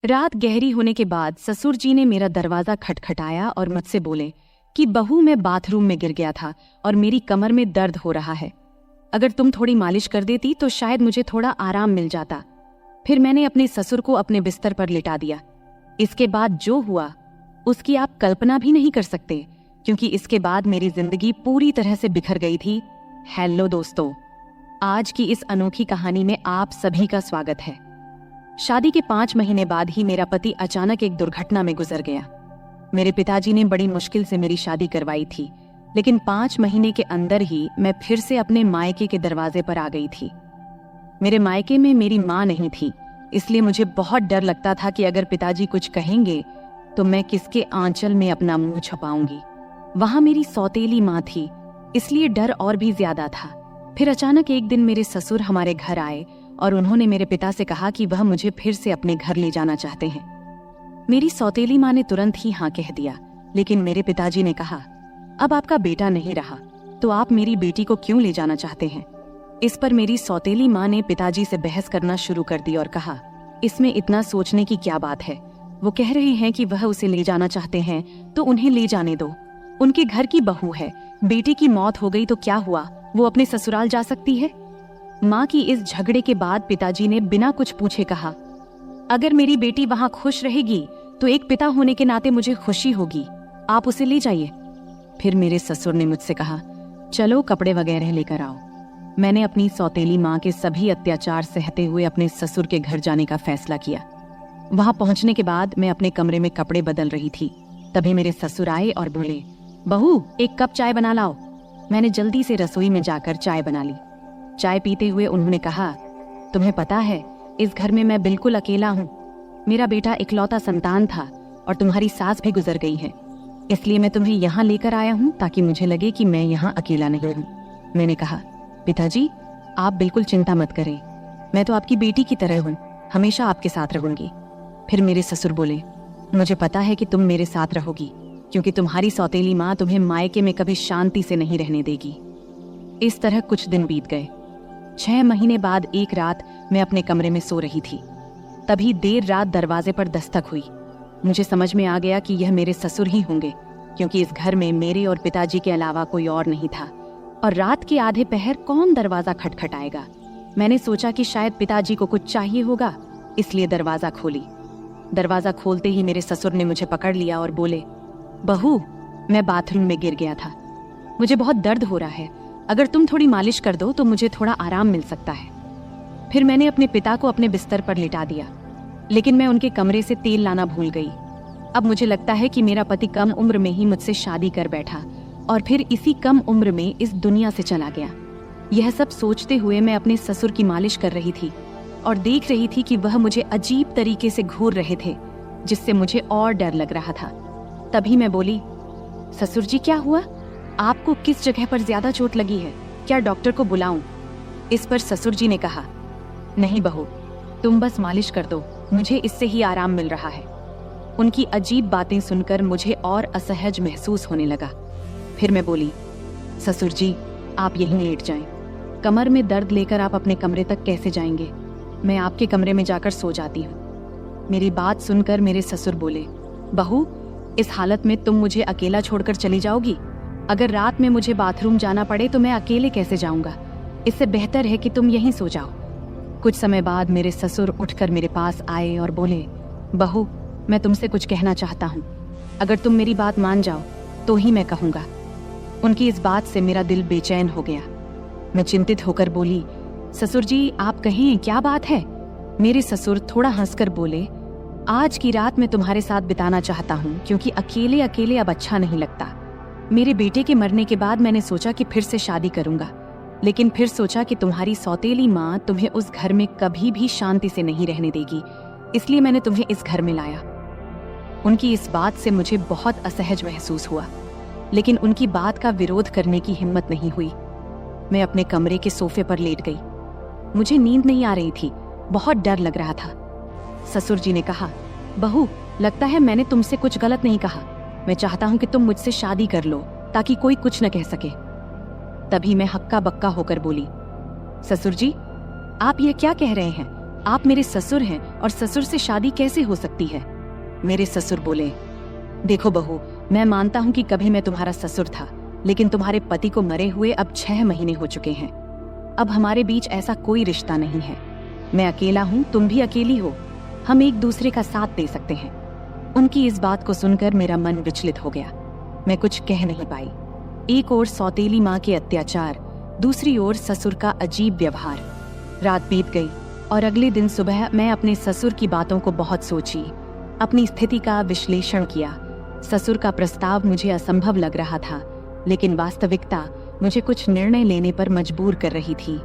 रात गहरी होने के बाद ससुर जी ने मेरा दरवाजा खटखटाया और मुझसे बोले कि बहू, मैं बाथरूम में गिर गया था और मेरी कमर में दर्द हो रहा है। अगर तुम थोड़ी मालिश कर देती तो शायद मुझे थोड़ा आराम मिल जाता। फिर मैंने अपने ससुर को अपने बिस्तर पर लिटा दिया। इसके बाद जो हुआ उसकी आप कल्पना भी नहीं कर सकते, क्योंकि इसके बाद मेरी जिंदगी पूरी तरह से बिखर गई थी। हेलो दोस्तों, आज की इस अनोखी कहानी में आप सभी का स्वागत है। शादी के 5 महीने बाद ही मेरा पति अचानक एक दुर्घटना में गुजर गया। मेरे पिताजी ने बड़ी मुश्किल से मेरी शादी करवाई थी, लेकिन 5 महीने के अंदर ही मैं फिर से अपने मायके के दरवाजे पर आ गई थी। मेरे मायके में मेरी माँ नहीं थी, इसलिए मुझे बहुत डर लगता था कि अगर पिताजी कुछ कहेंगे तो मैं किसके आंचल में अपना मुंह छुपाऊंगी। वहां मेरी सौतेली माँ थी, इसलिए डर और भी ज्यादा था। फिर अचानक एक दिन मेरे ससुर हमारे घर आए और उन्होंने मेरे पिता से कहा कि वह मुझे फिर से अपने घर ले जाना चाहते हैं। मेरी सौतेली माँ ने तुरंत ही हाँ कह दिया, लेकिन मेरे पिताजी ने कहा, अब आपका बेटा नहीं रहा तो आप मेरी बेटी को क्यों ले जाना चाहते हैं। इस पर मेरी सौतेली माँ ने पिताजी से बहस करना शुरू कर दी और कहा, इसमें इतना सोचने की क्या बात है। वो कह रहे हैं कि वह उसे ले जाना चाहते हैं तो उन्हें ले जाने दो। उनके घर की बहू है, बेटी की मौत हो गई तो क्या हुआ, वो अपने ससुराल जा सकती है। माँ की इस झगड़े के बाद पिताजी ने बिना कुछ पूछे कहा, अगर मेरी बेटी वहां खुश रहेगी तो एक पिता होने के नाते मुझे खुशी होगी, आप उसे ले जाइए। फिर मेरे ससुर ने मुझसे कहा, चलो कपड़े वगैरह लेकर आओ। मैंने अपनी सौतेली माँ के सभी अत्याचार सहते हुए अपने ससुर के घर जाने का फैसला किया। वहां पहुंचने के बाद मैं अपने कमरे में कपड़े बदल रही थी, तभी मेरे ससुर आए और बोले, बहू एक कप चाय बना लाओ। मैंने जल्दी से रसोई में जाकर चाय बना ली। चाय पीते हुए उन्होंने कहा, तुम्हें पता है इस घर में मैं बिल्कुल अकेला हूँ। मेरा बेटा इकलौता संतान था और तुम्हारी सास भी गुजर गई है, इसलिए मैं तुम्हें यहाँ लेकर आया हूँ ताकि मुझे लगे कि मैं यहाँ अकेला नहीं हूँ। मैंने कहा, पिताजी आप बिल्कुल चिंता मत करें, मैं तो आपकी बेटी की तरह हूँ, हमेशा आपके साथ रहूंगी। फिर मेरे ससुर बोले, मुझे पता है कि तुम मेरे साथ रहोगी, क्योंकि तुम्हारी सौतेली माँ तुम्हें मायके में कभी शांति से नहीं रहने देगी। इस तरह कुछ दिन बीत गए। 6 महीने बाद एक रात मैं अपने कमरे में सो रही थी, तभी देर रात दरवाजे पर दस्तक हुई। मुझे समझ में आ गया कि यह मेरे ससुर ही होंगे, क्योंकि इस घर में मेरे और पिताजी के अलावा कोई और नहीं था, और रात के आधे पहर कौन दरवाजा खटखटाएगा। मैंने सोचा कि शायद पिताजी को कुछ चाहिए होगा, इसलिए दरवाजा खोली। दरवाजा खोलते ही मेरे ससुर ने मुझे पकड़ लिया और बोले, बहू मैं बाथरूम में गिर गया था, मुझे बहुत दर्द हो रहा है, अगर तुम थोड़ी मालिश कर दो तो मुझे थोड़ा आराम मिल सकता है। फिर मैंने अपने पिता को अपने बिस्तर पर लिटा दिया, लेकिन मैं उनके कमरे से तेल लाना भूल गई। अब मुझे लगता है कि मेरा पति कम उम्र में ही मुझसे शादी कर बैठा और फिर इसी कम उम्र में इस दुनिया से चला गया। यह सब सोचते हुए मैं अपने ससुर की मालिश कर रही थी और देख रही थी कि वह मुझे अजीब तरीके से घूर रहे थे, जिससे मुझे और डर लग रहा था। तभी मैं बोली, ससुर जी क्या हुआ, आपको किस जगह पर ज्यादा चोट लगी है, क्या डॉक्टर को बुलाऊं। इस पर ससुर जी ने कहा, नहीं बहू तुम बस मालिश कर दो, मुझे इससे ही आराम मिल रहा है। उनकी अजीब बातें सुनकर मुझे और असहज महसूस होने लगा। फिर मैं बोली, ससुर जी आप यहीं लेट जाएं, कमर में दर्द लेकर आप अपने कमरे तक कैसे जाएंगे, मैं आपके कमरे में जाकर सो जाती हूँ। मेरी बात सुनकर मेरे ससुर बोले, बहू इस हालत में तुम मुझे अकेला छोड़कर चली जाओगी, अगर रात में मुझे बाथरूम जाना पड़े तो मैं अकेले कैसे जाऊंगा, इससे बेहतर है कि तुम यहीं सो जाओ। कुछ समय बाद मेरे ससुर उठकर मेरे पास आए और बोले, बहू मैं तुमसे कुछ कहना चाहता हूँ, अगर तुम मेरी बात मान जाओ तो ही मैं कहूँगा। उनकी इस बात से मेरा दिल बेचैन हो गया। मैं चिंतित होकर बोली, ससुर जी आप कहें क्या बात है। मेरे ससुर थोड़ा हंसकर बोले, आज की रात मैं तुम्हारे साथ बिताना चाहता हूँ, क्योंकि अकेले अकेले अब अच्छा नहीं लगता। मेरे बेटे के मरने के बाद मैंने सोचा कि फिर से शादी करूंगा, लेकिन फिर सोचा कि तुम्हारी सौतेली माँ तुम्हें उस घर में कभी भी शांति से नहीं रहने देगी, इसलिए मैंने तुम्हें इस घर में लाया। उनकी इस बात से मुझे बहुत असहज महसूस हुआ, लेकिन उनकी बात का विरोध करने की हिम्मत नहीं हुई। मैं अपने कमरे के सोफे पर लेट गई। मुझे नींद नहीं आ रही थी, बहुत डर लग रहा था। ससुर जी ने कहा, बहू लगता है मैंने तुमसे कुछ गलत नहीं कहा, मैं चाहता हूं कि तुम मुझसे शादी कर लो ताकि कोई कुछ न कह सके। तभी मैं हक्का बक्का होकर बोली, ससुर जी आप यह क्या कह रहे हैं, आप मेरे ससुर हैं और ससुर से शादी कैसे हो सकती है? मेरे ससुर बोले, देखो बहू, मैं मानता हूँ कि कभी मैं तुम्हारा ससुर था, लेकिन तुम्हारे पति को मरे हुए अब 6 महीने हो चुके हैं। अब हमारे बीच ऐसा कोई रिश्ता नहीं है। मैं अकेला हूँ, तुम भी अकेली हो। हम एक दूसरे का साथ दे सकते हैं। उनकी इस बात को सुनकर मेरा मन विचलित हो गया। मैं कुछ कह नहीं पाई। एक ओर सौतेली माँ के अत्याचार, दूसरी ओर ससुर का अजीब व्यवहार। रात बीत गई और अगले दिन सुबह मैं अपने ससुर की बातों को बहुत सोची, अपनी स्थिति का विश्लेषण किया। ससुर का प्रस्ताव मुझे असंभव लग रहा था, लेकिन वास्तविकता मुझे कुछ निर्णय लेने पर मजबूर कर रही थी।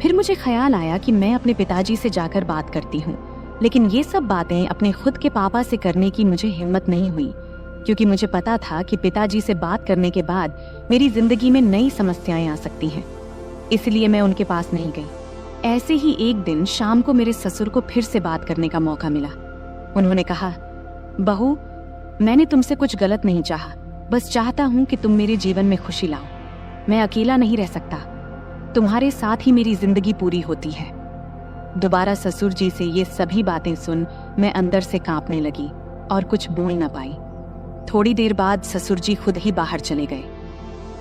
फिर मुझे ख्याल आया कि मैं अपने पिताजी से जाकर बात करती हूँ, लेकिन ये सब बातें अपने खुद के पापा से करने की मुझे हिम्मत नहीं हुई, क्योंकि मुझे पता था कि पिताजी से बात करने के बाद मेरी जिंदगी में नई समस्याएं आ सकती हैं। इसलिए मैं उनके पास नहीं गई। ऐसे ही एक दिन शाम को मेरे ससुर को फिर से बात करने का मौका मिला। उन्होंने कहा, बहू, मैंने तुमसे कुछ गलत नहीं चाहा, बस चाहता हूँ कि तुम मेरे जीवन में खुशी लाओ। मैं अकेला नहीं रह सकता, तुम्हारे साथ ही मेरी जिंदगी पूरी होती है। दोबारा ससुर जी से ये सभी बातें सुन मैं अंदर से कांपने लगी और कुछ बोल न पाई। थोड़ी देर बाद ससुर जी खुद ही बाहर चले गए।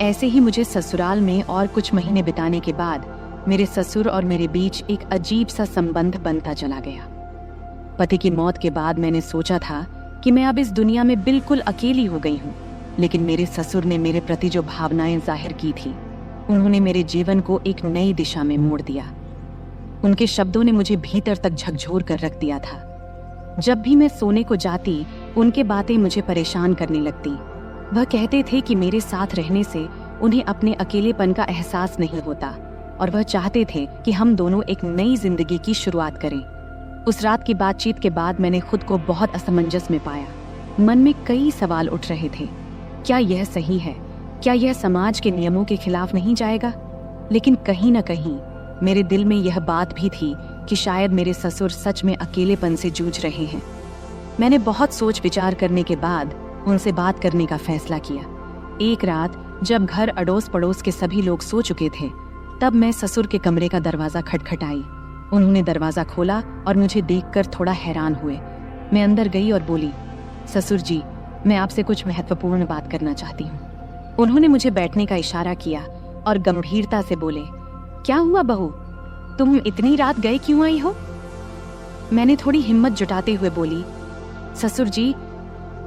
ऐसे ही मुझे ससुराल में और कुछ महीने बिताने के बाद मेरे ससुर और मेरे बीच एक अजीब सा संबंध बनता चला गया। पति की मौत के बाद मैंने सोचा था कि मैं अब इस दुनिया में बिल्कुल अकेली हो गई हूँ, लेकिन मेरे ससुर ने मेरे प्रति जो भावनाएं जाहिर की थी, उन्होंने मेरे जीवन को एक नई दिशा में मोड़ दिया। उनके शब्दों ने मुझे भीतर तक झकझोर कर रख दिया था। जब भी मैं सोने को जाती, उनके बातें मुझे परेशान करने लगती। वह कहते थे कि मेरे साथ रहने से उन्हें अपने अकेलेपन का एहसास नहीं होता और वह चाहते थे कि हम दोनों एक नई जिंदगी की शुरुआत करें। उस रात की बातचीत के बाद मैंने खुद को बहुत असमंजस में पाया। मन में कई सवाल उठ रहे थे। क्या यह सही है? क्या यह समाज के नियमों के खिलाफ नहीं जाएगा? लेकिन कहीं न कहीं मेरे दिल में यह बात भी थी कि शायद मेरे ससुर सच में अकेलेपन से जूझ रहे हैं। मैंने बहुत सोच विचार करने के बाद उनसे बात करने का फैसला किया। एक रात जब घर अड़ोस पड़ोस के सभी लोग सो चुके थे, तब मैं ससुर के कमरे का दरवाजा खटखटाई। उन्होंने दरवाजा खोला और मुझे देखकर थोड़ा हैरान हुए। मैं अंदर गई और बोली, ससुर जी, मैं आपसे कुछ महत्वपूर्ण बात करना चाहती हूँ। उन्होंने मुझे बैठने का इशारा किया और गंभीरता से बोले, क्या हुआ बहू, तुम इतनी रात गए क्यों आई हो? मैंने थोड़ी हिम्मत जुटाते हुए बोली, ससुर जी,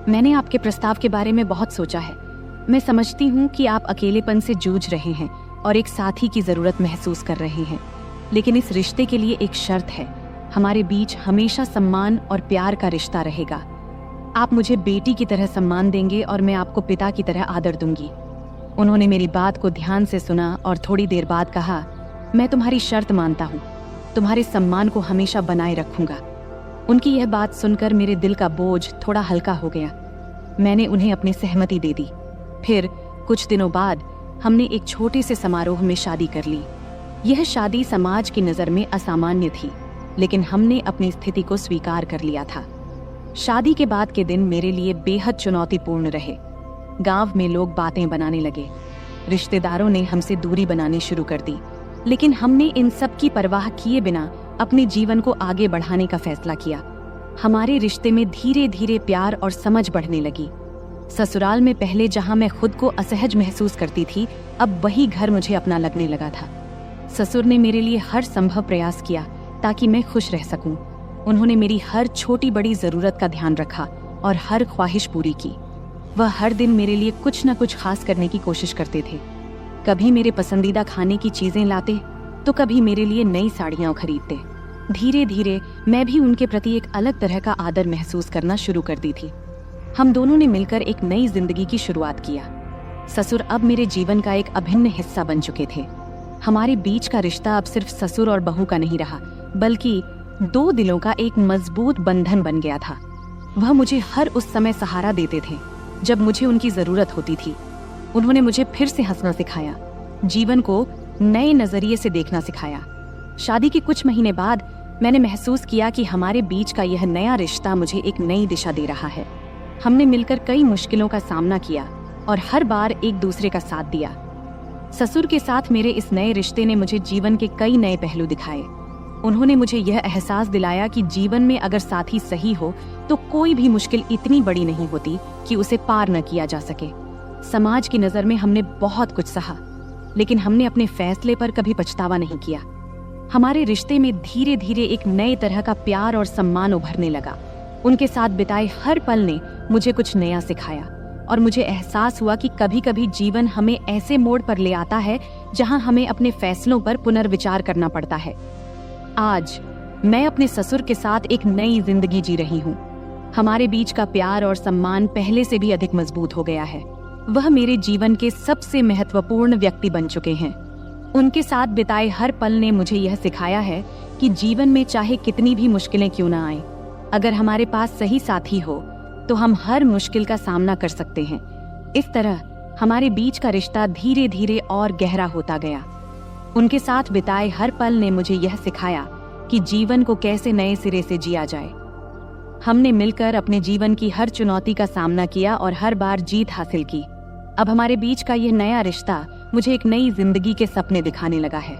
मैंने आपके प्रस्ताव के बारे में बहुत सोचा है। मैं समझती हूँ कि आप अकेलेपन से जूझ रहे हैं और एक साथी की जरूरत महसूस कर रहे हैं, लेकिन इस रिश्ते के लिए एक शर्त है। हमारे बीच हमेशा सम्मान और प्यार का रिश्ता रहेगा। आप मुझे बेटी की तरह सम्मान देंगे और मैं आपको पिता की तरह आदर दूंगी। उन्होंने मेरी बात को ध्यान से सुना और थोड़ी देर बाद कहा, मैं तुम्हारी शर्त मानता हूँ, तुम्हारे सम्मान को हमेशा बनाए रखूंगा। उनकी यह बात सुनकर मेरे दिल का बोझ थोड़ा हल्का हो गया। मैंने उन्हें अपनी सहमति दे दी। फिर कुछ दिनों बाद हमने एक छोटे से समारोह में शादी कर ली। यह शादी समाज की नज़र में असामान्य थी, लेकिन हमने अपनी स्थिति को स्वीकार कर लिया था। शादी के बाद के दिन मेरे लिए बेहद चुनौतीपूर्ण रहे। गांव में लोग बातें बनाने लगे, रिश्तेदारों ने हमसे दूरी बनानी शुरू कर दी, लेकिन हमने इन सब की परवाह किए बिना अपने जीवन को आगे बढ़ाने का फैसला किया। हमारे रिश्ते में धीरे धीरे प्यार और समझ बढ़ने लगी। ससुराल में पहले जहां मैं खुद को असहज महसूस करती थी, अब वही घर मुझे अपना लगने लगा था। ससुर ने मेरे लिए हर संभव प्रयास किया ताकि मैं खुश रह सकूं। उन्होंने मेरी हर छोटी बड़ी जरूरत का ध्यान रखा और हर ख्वाहिश पूरी की। वह हर दिन मेरे लिए कुछ न कुछ खास करने की कोशिश करते थे। कभी मेरे पसंदीदा खाने की चीजें लाते, तो कभी मेरे लिए नई साड़ियां खरीदते। धीरे धीरे मैं भी उनके प्रति एक अलग तरह का आदर महसूस करना शुरू कर दी थी। हम दोनों ने मिलकर एक नई जिंदगी की शुरुआत किया। ससुर अब मेरे जीवन का एक अभिन्न हिस्सा बन चुके थे। हमारे बीच का रिश्ता अब सिर्फ ससुर और बहू का नहीं रहा, बल्कि दो दिलों का एक मजबूत बंधन बन गया था। वह मुझे हर उस समय सहारा देते थे जब मुझे उनकी जरूरत होती थी। उन्होंने मुझे फिर से हंसना सिखाया, जीवन को नए नजरिए से देखना सिखाया। शादी के कुछ महीने बाद मैंने महसूस किया कि हमारे बीच का यह नया रिश्ता मुझे एक नई दिशा दे रहा है। हमने मिलकर कई मुश्किलों का सामना किया और हर बार एक दूसरे का साथ दिया। ससुर के साथ मेरे इस नए रिश्ते ने मुझे जीवन के कई नए पहलू दिखाए। उन्होंने मुझे यह एहसास दिलाया कि जीवन में अगर साथी सही हो तो कोई भी मुश्किल इतनी बड़ी नहीं होती कि उसे पार न किया जा सके। समाज की नज़र में हमने बहुत कुछ सहा, लेकिन हमने अपने फैसले पर कभी पछतावा नहीं किया। हमारे रिश्ते में धीरे धीरे एक नए तरह का प्यार और सम्मान उभरने लगा। उनके साथ बिताए हर पल ने मुझे कुछ नया सिखाया और मुझे एहसास हुआ कि कभी कभी जीवन हमें ऐसे मोड़ पर ले आता है जहां हमें अपने फैसलों पर पुनर्विचार करना पड़ता है। आज मैं अपने ससुर के साथ एक नई जिंदगी जी रही हूँ। हमारे बीच का प्यार और सम्मान पहले से भी अधिक मजबूत हो गया है। वह मेरे जीवन के सबसे महत्वपूर्ण व्यक्ति बन चुके हैं। उनके साथ बिताए हर पल ने मुझे यह सिखाया है कि जीवन में चाहे कितनी भी मुश्किलें क्यों ना आए, अगर हमारे पास सही साथी हो तो हम हर मुश्किल का सामना कर सकते हैं। इस तरह हमारे बीच का रिश्ता धीरे धीरे और गहरा होता गया। उनके साथ बिताए हर पल ने मुझे यह सिखाया कि जीवन को कैसे नए सिरे से जिया जाए। हमने मिलकर अपने जीवन की हर चुनौती का सामना किया और हर बार जीत हासिल की। अब हमारे बीच का यह नया रिश्ता मुझे एक नई जिंदगी के सपने दिखाने लगा है।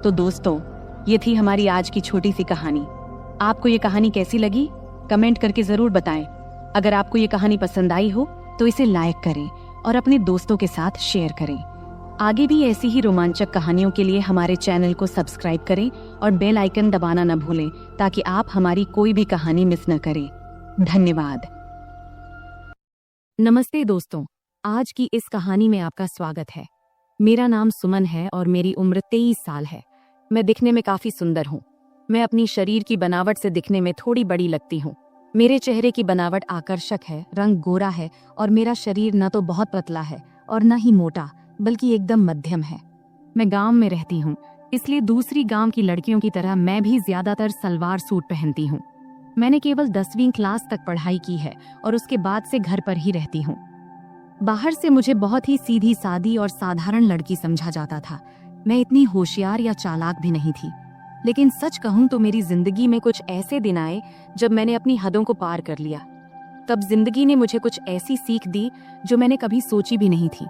तो दोस्तों, ये थी हमारी आज की छोटी सी कहानी। आपको ये कहानी कैसी लगी? कमेंट करके जरूर बताएं। अगर आपको ये कहानी पसंद आई हो तो इसे लाइक करें और अपने दोस्तों के साथ शेयर करें। आगे भी ऐसी ही रोमांचक कहानियों के लिए हमारे चैनल को सब्सक्राइब करें और बेल आइकन दबाना न भूलें ताकि आप हमारी कोई भी कहानी मिस न करें। धन्यवाद। नमस्ते दोस्तों, आज की इस कहानी में आपका स्वागत है। मेरा नाम सुमन है और मेरी उम्र 23 साल है। मैं दिखने में काफी सुंदर हूँ। मैं अपनी शरीर की बनावट से दिखने में थोड़ी बड़ी लगती हूँ। मेरे चेहरे की बनावट आकर्षक है, रंग गोरा है और मेरा शरीर न तो बहुत पतला है और न ही मोटा, बल्कि एकदम मध्यम है। मैं गांव में रहती हूँ, इसलिए दूसरी गांव की लड़कियों की तरह मैं भी ज्यादातर सलवार सूट पहनती हूँ। मैंने केवल 10वीं क्लास तक पढ़ाई की है और उसके बाद से घर पर ही रहती हूँ। बाहर से मुझे बहुत ही सीधी सादी और साधारण लड़की समझा जाता था। मैं इतनी होशियार या चालाक भी नहीं थी। लेकिन सच कहूं तो मेरी जिंदगी में कुछ ऐसे दिन आए जब मैंने अपनी हदों को पार कर लिया। तब जिंदगी ने मुझे कुछ ऐसी सीख दी जो मैंने कभी सोची भी नहीं थी।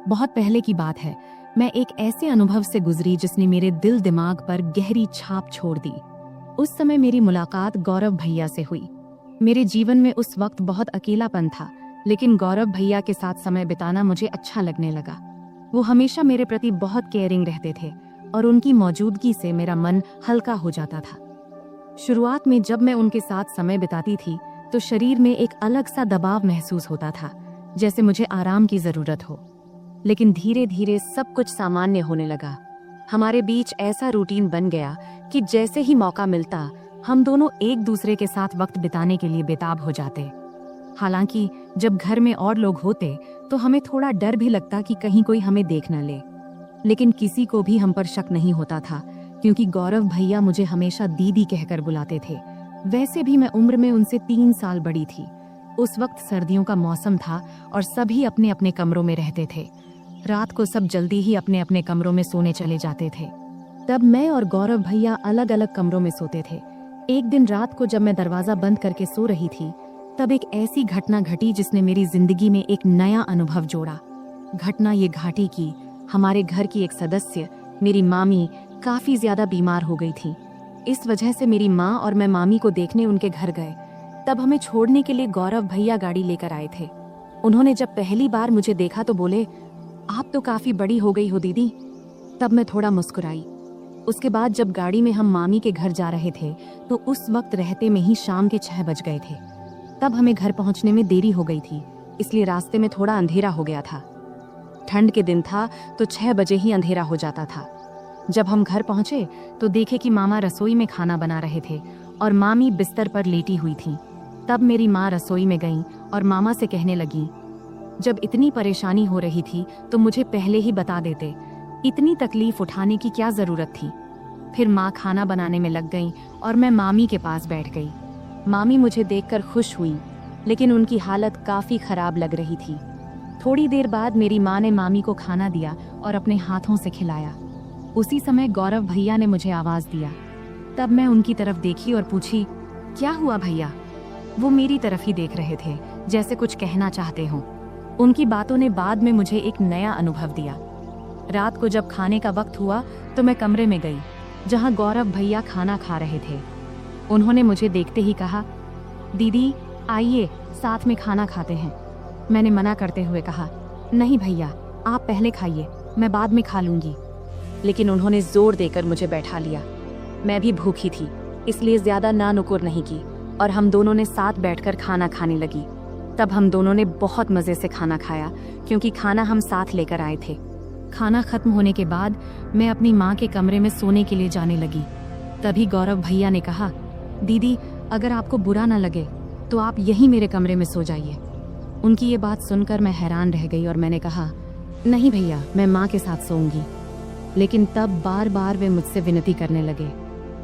बहुत पहले की बात है, मैं एक ऐसे अनुभव से गुजरी जिसने मेरे दिल दिमाग पर गहरी छाप छोड़ दी। उस समय मेरी मुलाकात गौरव भैया से हुई। मेरे जीवन में उस वक्त बहुत अकेलापन था, लेकिन गौरव भैया के साथ समय बिताना मुझे अच्छा लगने लगा। वो हमेशा मेरे प्रति बहुत केयरिंग रहते थे और उनकी मौजूदगी से मेरा मन हल्का हो जाता था। शुरुआत में जब मैं उनके साथ समय बिताती थी तो शरीर में एक अलग सा दबाव महसूस होता था, जैसे मुझे आराम की जरूरत हो। लेकिन धीरे धीरे सब कुछ सामान्य होने लगा। हमारे बीच ऐसा रूटीन बन गया कि जैसे ही मौका मिलता हम दोनों एक दूसरे के साथ वक्त बिताने के लिए बेताब हो जाते। हालांकि जब घर में और लोग होते तो हमें थोड़ा डर भी लगता कि कहीं कोई हमें देख न ले, लेकिन किसी को भी हम पर शक नहीं होता था क्योंकि गौरव भैया मुझे हमेशा दीदी कहकर बुलाते थे। वैसे भी मैं उम्र में उनसे 3 साल बड़ी थी। उस वक्त सर्दियों का मौसम था और सभी अपने अपने कमरों में रहते थे। रात को सब जल्दी ही अपने अपने कमरों में सोने चले जाते थे। तब मैं और गौरव भैया अलग अलग कमरों में सोते थे। एक दिन रात को जब मैं दरवाजा बंद करके सो रही थी तब एक ऐसी घटना घटी जिसने मेरी जिंदगी में एक नया अनुभव जोड़ा। घटना ये घाटी की हमारे घर की एक सदस्य, मेरी मामी, काफी ज्यादा बीमार हो गई थी। इस वजह से मेरी माँ और मैं मामी को देखने उनके घर गए। तब हमें छोड़ने के लिए गौरव भैया गाड़ी लेकर आए थे। उन्होंने जब पहली बार मुझे देखा तो बोले, आप तो काफी बड़ी हो गई हो दीदी। तब मैं थोड़ा मुस्कुराई। उसके बाद जब गाड़ी में हम मामी के घर जा रहे थे तो उस वक्त रहते में ही शाम के 6 बज गए थे। तब हमें घर पहुंचने में देरी हो गई थी, इसलिए रास्ते में थोड़ा अंधेरा हो गया था। ठंड के दिन था तो 6 बजे ही अंधेरा हो जाता था। जब हम घर पहुंचे तो देखे कि मामा रसोई में खाना बना रहे थे और मामी बिस्तर पर लेटी हुई थी। तब मेरी माँ रसोई में गई और मामा से कहने लगी, जब इतनी परेशानी हो रही थी तो मुझे पहले ही बता देते, इतनी तकलीफ उठाने की क्या जरूरत थी। फिर माँ खाना बनाने में लग गई और मैं मामी के पास बैठ गई। मामी मुझे देखकर खुश हुई, लेकिन उनकी हालत काफी खराब लग रही थी। थोड़ी देर बाद मेरी माँ ने मामी को खाना दिया और अपने हाथों से खिलाया। उसी समय गौरव भैया ने मुझे आवाज दिया। तब मैं उनकी तरफ देखी और पूछी, क्या हुआ भैया? वो मेरी तरफ ही देख रहे थे, जैसे कुछ कहना चाहते हों। उनकी बातों ने बाद में मुझे एक नया अनुभव दिया। रात को जब खाने का वक्त हुआ तो मैं कमरे में गई। जहां गौरव भैया खाना खा रहे थे। उन्होंने मुझे देखते ही कहा, दीदी आइए साथ में खाना खाते हैं। मैंने मना करते हुए कहा, नहीं भैया आप पहले खाइए, मैं बाद में खा लूंगी। लेकिन उन्होंने जोर देकर मुझे बैठा लिया। मैं भी भूखी थी, इसलिए ज्यादा ना नुकुर नहीं की और हम दोनों ने साथ बैठकर खाना खाने लगी। तब हम दोनों ने बहुत मजे से खाना खाया, क्योंकि खाना हम साथ लेकर आए थे। खाना खत्म होने के बाद मैं अपनी माँ के कमरे में सोने के लिए जाने लगी। तभी गौरव भैया ने कहा, दीदी अगर आपको बुरा ना लगे तो आप यहीं मेरे कमरे में सो जाइए। उनकी ये बात सुनकर मैं हैरान रह गई और मैंने कहा, नहीं भैया मैं माँ के साथ सोऊंगी। लेकिन तब बार बार वे मुझसे विनती करने लगे।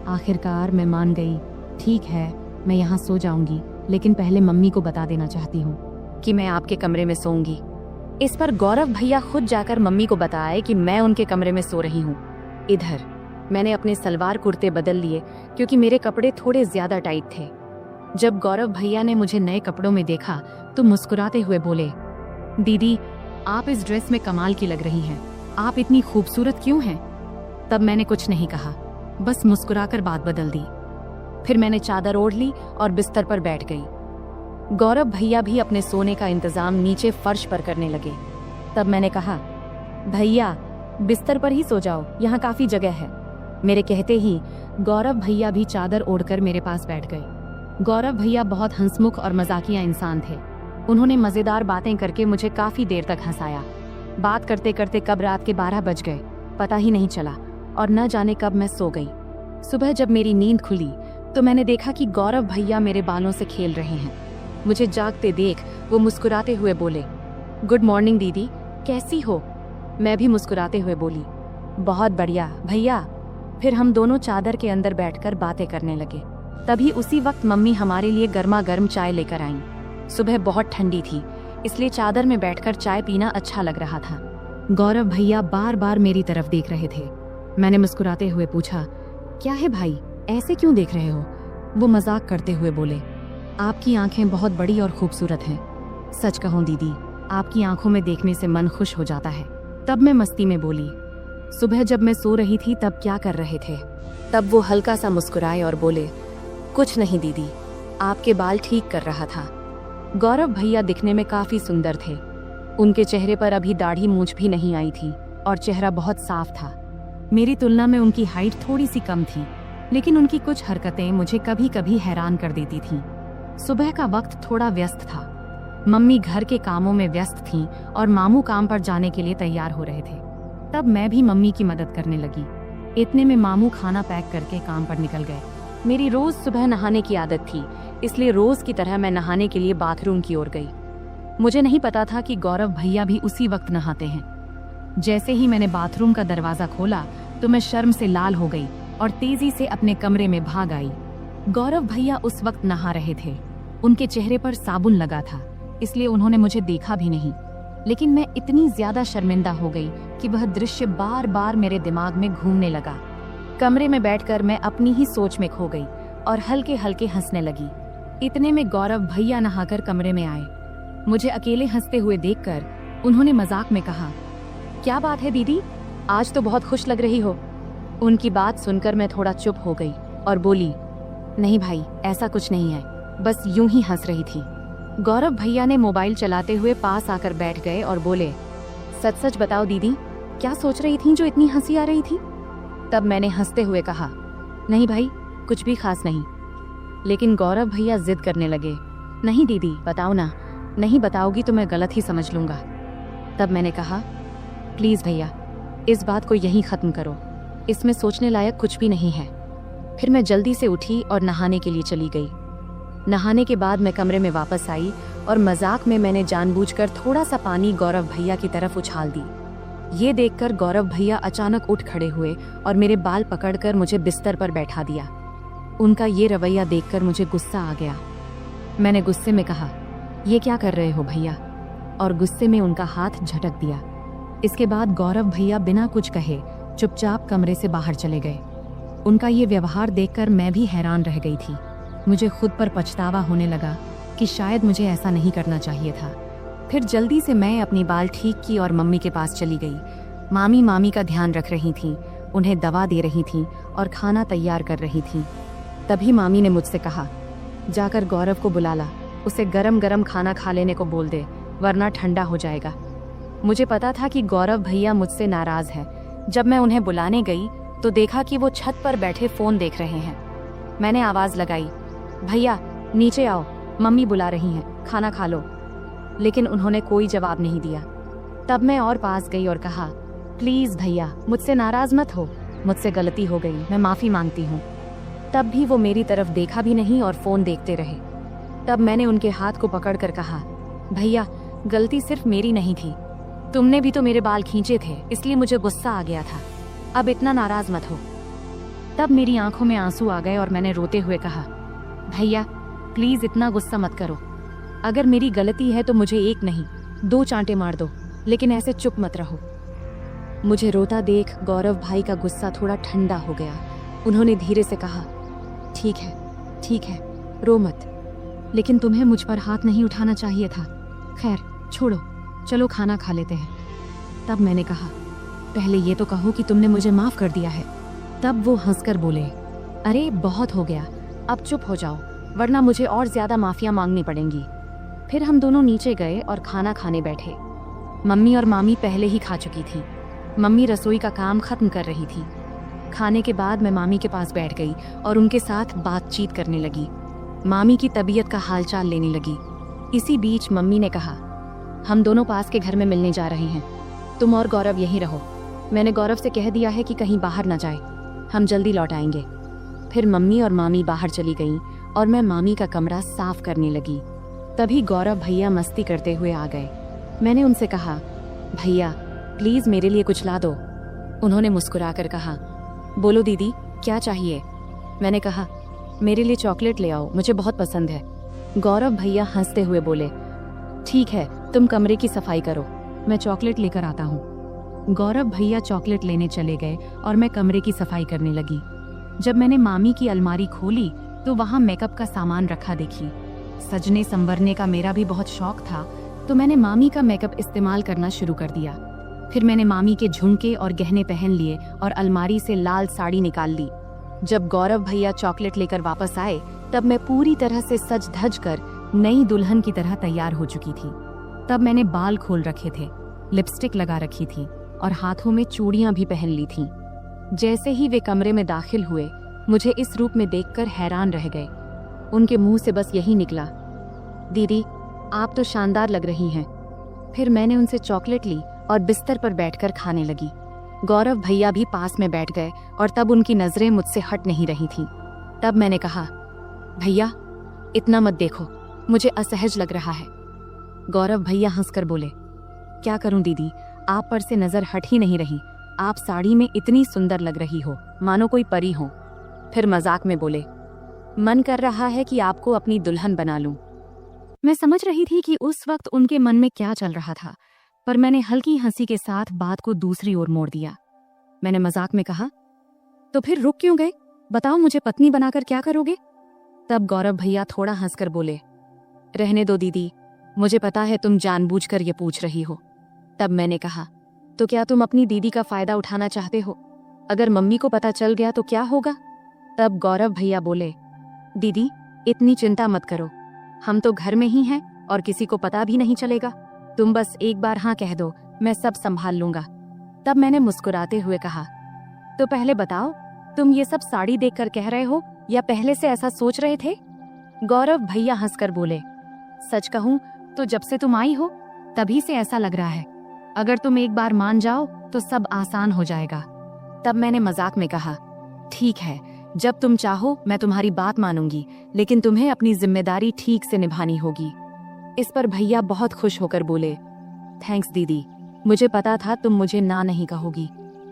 आखिरकार मैं मान गई, ठीक है मैं यहाँ सो जाऊंगी, लेकिन पहले मम्मी को बता देना चाहती हूँ कि मैं आपके कमरे में सोऊंगी। इस पर गौरव भैया खुद जाकर मम्मी को बताए कि मैं उनके कमरे में सो रही हूँ। इधर मैंने अपने सलवार कुर्ते बदल लिए, क्योंकि मेरे कपड़े थोड़े ज्यादा टाइट थे। जब गौरव भैया ने मुझे नए कपड़ों में देखा तो मुस्कुराते हुए बोले, दीदी आप इस ड्रेस में कमाल की लग रही हैं, आप इतनी खूबसूरत क्यों हैं? तब मैंने कुछ नहीं कहा, बस मुस्कुराकर बात बदल दी। फिर मैंने चादर ओढ़ ली और बिस्तर पर बैठ गई। गौरव भैया भी अपने सोने का इंतजाम नीचे फर्श पर करने लगे। तब मैंने कहा, भैया बिस्तर पर ही सो जाओ, यहाँ काफी जगह है। मेरे कहते ही गौरव भैया भी चादर ओढ़कर मेरे पास बैठ गए। गौरव भैया बहुत हंसमुख और मजाकिया इंसान थे। उन्होंने मजेदार बातें करके मुझे काफी देर तक हंसाया। बात करते करते कब रात के 12 बज गए पता ही नहीं चला और न जाने कब मैं सो गई। सुबह जब मेरी नींद खुली तो मैंने देखा कि गौरव भैया मेरे बालों से खेल रहे हैं। मुझे जागते देख वो मुस्कुराते हुए बोले, गुड मॉर्निंग दीदी, कैसी हो? मैं भी मुस्कुराते हुए बोली, बहुत बढ़िया भैया। फिर हम दोनों चादर के अंदर बैठकर बातें करने लगे। तभी उसी वक्त मम्मी हमारे लिए गर्मा गर्म चाय लेकर आईं। सुबह बहुत ठंडी थी, इसलिए चादर में बैठकर चाय पीना अच्छा लग रहा था। गौरव भैया बार बार मेरी तरफ देख रहे थे। मैंने मुस्कुराते हुए पूछा, क्या है भाई, ऐसे क्यों देख रहे हो? वो मजाक करते हुए बोले, आपकी आंखें बहुत बड़ी और खूबसूरत हैं। सच कहूं दीदी, आपकी आंखों में देखने से मन खुश हो जाता है। तब मैं मस्ती में बोली, सुबह जब मैं सो रही थी तब क्या कर रहे थे? तब वो हल्का सा मुस्कुराए और बोले, कुछ नहीं दीदी, आपके बाल ठीक कर रहा था। गौरव भैया दिखने में काफी सुंदर थे। उनके चेहरे पर अभी दाढ़ी मूंछ भी नहीं आई थी और चेहरा बहुत साफ था। मेरी तुलना में उनकी हाइट थोड़ी सी कम थी, लेकिन उनकी कुछ हरकतें मुझे कभी कभी हैरान कर देती थीं। सुबह का वक्त थोड़ा व्यस्त था। मम्मी घर के कामों में व्यस्त थीं और मामू काम पर जाने के लिए तैयार हो रहे थे। तब मैं भी मम्मी की मदद करने लगी। इतने में मामू खाना पैक करके काम पर निकल गए। मेरी रोज सुबह नहाने की आदत थी, इसलिए रोज की तरह मैं नहाने के लिए बाथरूम की ओर गई। मुझे नहीं पता था कि गौरव भैया भी उसी वक्त नहाते हैं। जैसे ही मैंने बाथरूम का दरवाजा खोला तो मैं शर्म से लाल हो गई और तेजी से अपने कमरे में भाग आई। गौरव भैया उस वक्त नहा रहे थे। उनके चेहरे पर साबुन लगा था, इसलिए उन्होंने मुझे देखा भी नहीं। लेकिन मैं इतनी ज्यादा शर्मिंदा हो गई कि वह दृश्य बार बार मेरे दिमाग में घूमने लगा। कमरे में बैठकर मैं अपनी ही सोच में खो गई और हल्के हल्के हंसने लगी। इतने में गौरव भैया नहाकर कमरे में आए। मुझे अकेले हंसते हुए देखकर उन्होंने मजाक में कहा, क्या बात है दीदी, आज तो बहुत खुश लग रही हो। उनकी बात सुनकर मैं थोड़ा चुप हो गई और बोली, नहीं भाई, ऐसा कुछ नहीं है, बस यूं ही हंस रही थी। गौरव भैया ने मोबाइल चलाते हुए पास आकर बैठ गए और बोले, सच सच बताओ दीदी, क्या सोच रही थी जो इतनी हंसी आ रही थी? तब मैंने हंसते हुए कहा, नहीं भाई, कुछ भी खास नहीं। लेकिन गौरव भैया जिद करने लगे, नहीं दीदी बताओ ना, नहीं बताओगी तो मैं गलत ही समझ लूंगा। तब मैंने कहा, प्लीज भैया, इस बात को यहीं खत्म करो, इसमें सोचने लायक कुछ भी नहीं है। फिर मैं जल्दी से उठी और नहाने के लिए चली गई। नहाने के बाद मैं कमरे में वापस आई और मजाक में मैंने जानबूझकर थोड़ा सा पानी गौरव भैया की तरफ उछाल दी। ये देखकर गौरव भैया अचानक उठ खड़े हुए और मेरे बाल पकड़कर मुझे बिस्तर पर बैठा दिया। उनका ये रवैया देखकर मुझे गुस्सा आ गया। मैंने गुस्से में कहा, ये क्या कर रहे हो भैया? और गुस्से में उनका हाथ झटक दिया। इसके बाद गौरव भैया बिना कुछ कहे चुपचाप कमरे से बाहर चले गए। उनका ये व्यवहार देखकर मैं भी हैरान रह गई थी। मुझे खुद पर पछतावा होने लगा कि शायद मुझे ऐसा नहीं करना चाहिए था। फिर जल्दी से मैं अपनी बाल ठीक की और मम्मी के पास चली गई। मामी का ध्यान रख रही थीं उन्हें दवा दे रही थीं और खाना तैयार कर रही थीं। तभी मामी ने मुझसे कहा, जाकर गौरव को बुला ला, उसे गरम गरम खाना खा लेने को बोल दे, वरना ठंडा हो जाएगा। मुझे पता था कि गौरव भैया मुझसे नाराज है। जब मैं उन्हें बुलाने गई तो देखा कि वो छत पर बैठे फोन देख रहे हैं। मैंने आवाज लगाई, भैया नीचे आओ, मम्मी बुला रही हैं, खाना खा लो। लेकिन उन्होंने कोई जवाब नहीं दिया। तब मैं और पास गई और कहा, प्लीज भैया मुझसे नाराज मत हो, मुझसे गलती हो गई, मैं माफी मांगती हूँ। तब भी वो मेरी तरफ देखा भी नहीं और फोन देखते रहे। तब मैंने उनके हाथ को पकड़कर कहा, भैया गलती सिर्फ मेरी नहीं थी, तुमने भी तो मेरे बाल खींचे थे, इसलिए मुझे गुस्सा आ गया था, अब इतना नाराज मत हो। तब मेरी आंखों में आंसू आ गए और मैंने रोते हुए कहा, भैया प्लीज इतना गुस्सा मत करो, अगर मेरी गलती है तो मुझे एक नहीं 2 चांटे मार दो, लेकिन ऐसे चुप मत रहो। मुझे रोता देख गौरव भाई का गुस्सा थोड़ा ठंडा हो गया। उन्होंने धीरे से कहा, ठीक है, रो मत, लेकिन तुम्हें मुझ पर हाथ नहीं उठाना चाहिए था। खैर छोड़ो, चलो खाना खा लेते हैं। तब मैंने कहा, पहले ये तो कहो कि तुमने मुझे माफ कर दिया है। तब वो हंसकर बोले, अरे बहुत हो गया, अब चुप हो जाओ, वरना मुझे और ज्यादा माफिया मांगनी पड़ेंगी। फिर हम दोनों नीचे गए और खाना खाने बैठे। मम्मी और मामी पहले ही खा चुकी थी। मम्मी रसोई का काम खत्म कर रही थी। खाने के बाद मैं मामी के पास बैठ गई और उनके साथ बातचीत करने लगी। मामी की तबीयत का हालचाल लेने लगी। इसी बीच मम्मी ने कहा, हम दोनों पास के घर में मिलने जा रहे हैं, तुम और गौरव यहीं रहो। मैंने गौरव से कह दिया है कि कहीं बाहर ना जाए, हम जल्दी लौट आएंगे। फिर मम्मी और मामी बाहर चली गईं और मैं मामी का कमरा साफ करने लगी। तभी गौरव भैया मस्ती करते हुए आ गए। मैंने उनसे कहा, भैया प्लीज मेरे लिए कुछ ला दो। उन्होंने मुस्कुराकर कहा, बोलो दीदी क्या चाहिए। मैंने कहा, मेरे लिए चॉकलेट ले आओ, मुझे बहुत पसंद है। गौरव भैया हंसते हुए बोले, ठीक है, तुम कमरे की सफाई करो, मैं चॉकलेट लेकर आता हूँ। गौरव भैया चॉकलेट लेने चले गए और मैं कमरे की सफाई करने लगी। जब मैंने मामी की अलमारी खोली तो वहाँ मेकअप का सामान रखा देखी। सजने संवरने का मेरा भी बहुत शौक था, तो मैंने मामी का मेकअप इस्तेमाल करना शुरू कर दिया। फिर मैंने मामी के झुमके और गहने पहन लिए और अलमारी से लाल साड़ी निकाल ली। जब गौरव भैया चॉकलेट लेकर वापस आए तब मैं पूरी तरह से सज धज कर नई दुल्हन की तरह तैयार हो चुकी थी। तब मैंने बाल खोल रखे थे, लिपस्टिक लगा रखी थी और हाथों में चूड़ियां भी पहन ली थीं। जैसे ही वे कमरे में दाखिल हुए, मुझे इस रूप में देखकर हैरान रह गए। उनके मुंह से बस यही निकला, दीदी आप तो शानदार लग रही हैं। फिर मैंने उनसे चॉकलेट ली और बिस्तर पर बैठकर खाने लगी। गौरव भैया भी पास में बैठ गए और तब उनकी नजरें मुझसे हट नहीं रही थीं। तब मैंने कहा, भैया इतना मत देखो, मुझे असहज लग रहा है। गौरव भैया हंसकर बोले, क्या करूं दीदी, आप पर से नजर हट ही नहीं रही, आप साड़ी में इतनी सुंदर लग रही हो, मानो कोई परी हो। फिर मजाक में बोले, मन कर रहा है कि आपको अपनी दुल्हन बना लूं। मैं समझ रही थी कि उस वक्त उनके मन में क्या चल रहा था, पर मैंने हल्की हंसी के साथ बात को दूसरी ओर मोड़ दिया। मैंने मजाक में कहा, तो फिर रुक क्यों गए, बताओ मुझे पत्नी बनाकर क्या करोगे। तब गौरव भैया थोड़ा हंसकर बोले, रहने दो दीदी, मुझे पता है तुम जानबूझकर ये पूछ रही हो। तब मैंने कहा, तो क्या तुम अपनी दीदी का फायदा उठाना चाहते हो, अगर मम्मी को पता चल गया तो क्या होगा। तब गौरव भैया बोले, दीदी इतनी चिंता मत करो, हम तो घर में ही हैं और किसी को पता भी नहीं चलेगा, तुम बस एक बार हाँ कह दो, मैं सब संभाल लूंगा। तब मैंने मुस्कुराते हुए कहा, तो पहले बताओ तुम ये सब साड़ी देखकर कह रहे हो या पहले से ऐसा सोच रहे थे। गौरव भैया हंसकर बोले, सच कहूं तो जब से तुम आई हो तभी से ऐसा लग रहा है, अगर तुम एक बार मान जाओ तो सब आसान हो जाएगा। तब मैंने मजाक में कहा, ठीक है, जब तुम चाहो मैं तुम्हारी बात मानूंगी, लेकिन तुम्हें अपनी जिम्मेदारी ठीक से निभानी होगी। इस पर भैया बहुत खुश होकर बोले, थैंक्स दीदी, मुझे पता था तुम मुझे ना नहीं कहोगी,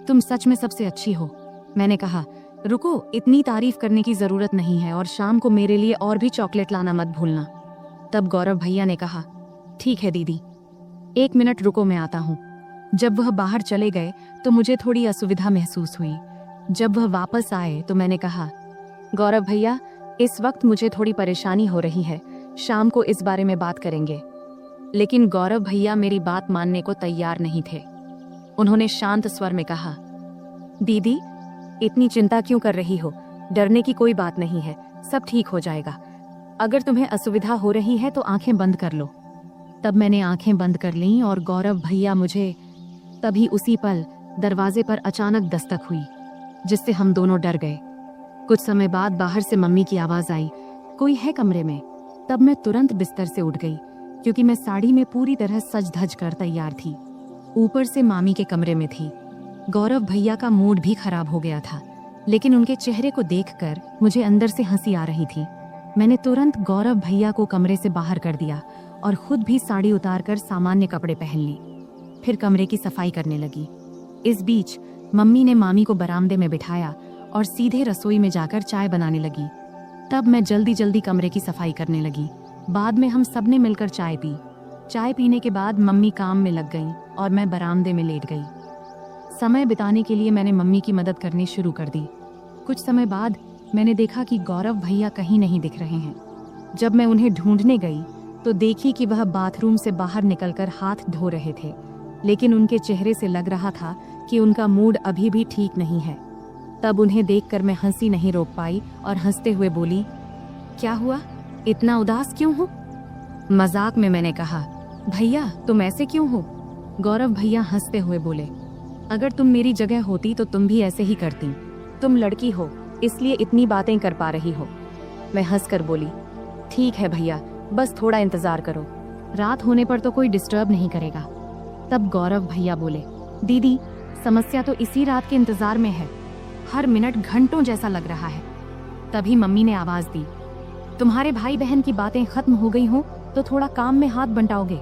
तुम सच में सबसे अच्छी हो। मैंने कहा, रुको, इतनी तारीफ करने की जरूरत नहीं है और शाम को मेरे लिए और भी चॉकलेट लाना मत भूलना। तब गौरव भैया ने कहा, ठीक है दीदी, 1 मिनट रुको, मैं आता हूँ। जब वह बाहर चले गए तो मुझे थोड़ी असुविधा महसूस हुई। जब वह वापस आए तो मैंने कहा, गौरव भैया इस वक्त मुझे थोड़ी परेशानी हो रही है, शाम को इस बारे में बात करेंगे। लेकिन गौरव भैया मेरी बात मानने को तैयार नहीं थे। उन्होंने शांत स्वर में कहा, दीदी, इतनी चिंता क्यों कर रही हो? डरने की कोई बात नहीं है, सब ठीक हो जाएगा। अगर तुम्हें असुविधा हो रही है तो आंखें बंद कर लो। तब मैंने आंखें बंद कर लीं और गौरव भैया मुझे तभी उसी पल दरवाजे पर अचानक दस्तक हुई, जिससे हम दोनों डर गए। कुछ समय बाद बाहर से मम्मी की आवाज आई, कोई है कमरे में? तब मैं तुरंत बिस्तर से उठ गई, क्योंकि मैं साड़ी में पूरी तरह सज धज कर तैयार थी। ऊपर से मामी के कमरे में थी। गौरव भैया का मूड भी खराब हो गया था, लेकिन उनके चेहरे को देखकर मुझे अंदर से हंसी आ रही थी। मैंने तुरंत गौरव भैया को कमरे से बाहर कर दिया और खुद भी साड़ी उतारकर सामान्य कपड़े पहन ली। फिर कमरे की सफाई करने लगी। इस बीच मम्मी ने मामी को बरामदे में बिठाया और सीधे रसोई में जाकर चाय बनाने लगी। तब मैं जल्दी जल्दी कमरे की सफाई करने लगी। बाद में हम सबने मिलकर चाय पी। चाय पीने के बाद मम्मी काम में लग गईं और मैं बरामदे में लेट गई। समय बिताने के लिए मैंने मम्मी की मदद करनी शुरू कर दी। कुछ समय बाद मैंने देखा कि गौरव भैया कहीं नहीं दिख रहे हैं। जब मैं उन्हें ढूंढने गई तो देखी कि वह बाथरूम से बाहर निकलकर हाथ धो रहे थे, लेकिन उनके चेहरे से लग रहा था कि उनका मूड अभी भी ठीक नहीं है। तब उन्हें देखकर मैं हंसी नहीं रोक पाई और हंसते हुए बोली, क्या हुआ, इतना उदास क्यों हो? मजाक में मैंने कहा, भैया तुम ऐसे क्यों हो? गौरव भैया हंसते हुए बोले, अगर तुम मेरी जगह होती तो तुम भी ऐसे ही करती। तुम लड़की हो, इसलिए इतनी बातें कर पा रही हो। मैं हंसकर बोली, ठीक है भैया, बस थोड़ा इंतजार करो, रात होने पर तो कोई डिस्टर्ब नहीं करेगा। तब गौरव भैया बोले, दीदी समस्या तो इसी रात के इंतजार में है, हर मिनट घंटों जैसा लग रहा है। तभी मम्मी ने आवाज दी, तुम्हारे भाई बहन की बातें खत्म हो गई हो तो थोड़ा काम में हाथ बंटाओगे?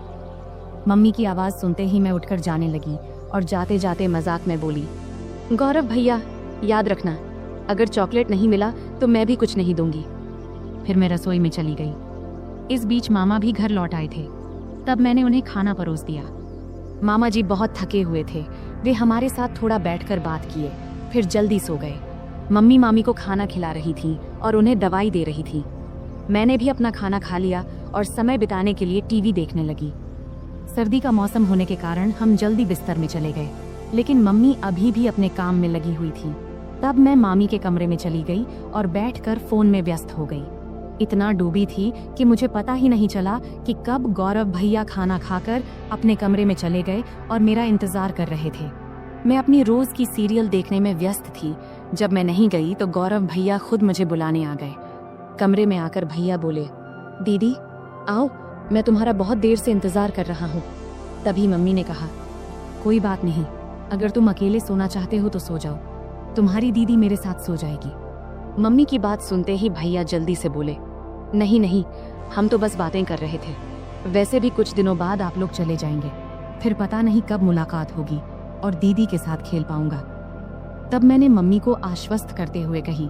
मम्मी की आवाज सुनते ही मैं उठकर जाने लगी और जाते जाते मजाक में बोली, गौरव भैया याद रखना, अगर चॉकलेट नहीं मिला तो मैं भी कुछ नहीं दूंगी। फिर मैं रसोई में चली गई। इस बीच मामा भी घर लौट आए थे। तब मैंने उन्हें खाना परोस दिया। मामा जी बहुत थके हुए थे, वे हमारे साथ थोड़ा बैठकर बात किए, फिर जल्दी सो गए। मम्मी मामी को खाना खिला रही थी और उन्हें दवाई दे रही थी। मैंने भी अपना खाना खा लिया और समय बिताने के लिए टीवी देखने लगी। सर्दी का मौसम होने के कारण हम जल्दी बिस्तर में चले गए, लेकिन मम्मी अभी भी अपने काम में लगी हुई थी। तब मैं मामी के कमरे में चली गई और बैठकर फोन में व्यस्त हो गई। इतना डूबी थी कि मुझे पता ही नहीं चला कि कब गौरव भैया खाना खाकर अपने कमरे में चले गए और मेरा इंतजार कर रहे थे। मैं अपनी रोज की सीरियल देखने में व्यस्त थी। जब मैं नहीं गई तो गौरव भैया खुद मुझे बुलाने आ गए। कमरे में आकर भैया बोले, दीदी आओ, मैं तुम्हारा बहुत देर से इंतजार कर रहा हूँ। तभी मम्मी ने कहा, कोई बात नहीं, अगर तुम अकेले सोना चाहते हो तो सो जाओ, तुम्हारी दीदी मेरे साथ सो जाएगी। मम्मी की बात सुनते ही भैया जल्दी से बोले, नहीं नहीं, हम तो बस बातें कर रहे थे, वैसे भी कुछ दिनों बाद आप लोग चले जाएंगे, फिर पता नहीं कब मुलाकात होगी और दीदी के साथ खेल पाऊंगा। तब मैंने मम्मी को आश्वस्त करते हुए कही,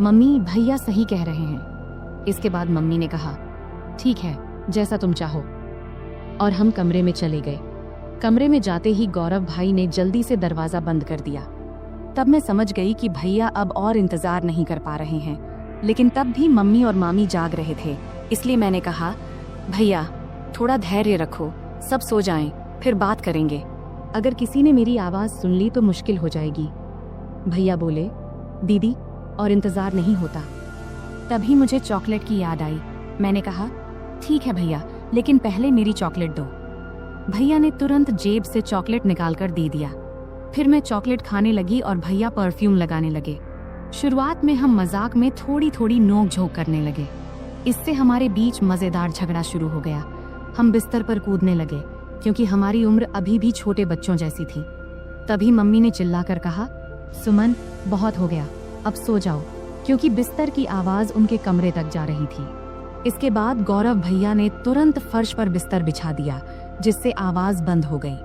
मम्मी भैया सही कह रहे हैं। इसके बाद मम्मी ने कहा, ठीक है, जैसा तुम चाहो, और हम कमरे में चले गए। कमरे में जाते ही गौरव भाई ने जल्दी से दरवाजा बंद कर दिया। तब मैं समझ गई कि भैया अब और इंतजार नहीं कर पा रहे हैं, लेकिन तब भी मम्मी और मामी जाग रहे थे, इसलिए मैंने कहा, भैया थोड़ा धैर्य रखो, सब सो जाएं, फिर बात करेंगे। अगर किसी ने मेरी आवाज सुन ली तो मुश्किल हो जाएगी। भैया बोले, दीदी और इंतजार नहीं होता। तभी मुझे चॉकलेट की याद आई। मैंने कहा, ठीक है भैया, लेकिन पहले मेरी चॉकलेट दो। भैया ने तुरंत जेब से चॉकलेट निकालकर दे दिया। फिर मैं चॉकलेट खाने लगी और भैया परफ्यूम लगाने लगे। शुरुआत में हम मजाक में थोड़ी थोड़ी नोक झोंक करने लगे। इससे हमारे बीच मजेदार झगड़ा शुरू हो गया। हम बिस्तर पर कूदने लगे, क्योंकि हमारी उम्र अभी भी छोटे बच्चों जैसी थी। तभी मम्मी ने चिल्लाकर कहा, सुमन बहुत हो गया, अब सो जाओ, क्योंकि बिस्तर की आवाज उनके कमरे तक जा रही थी। इसके बाद गौरव भैया ने तुरंत फर्श पर बिस्तर बिछा दिया, जिससे आवाज बंद हो गई।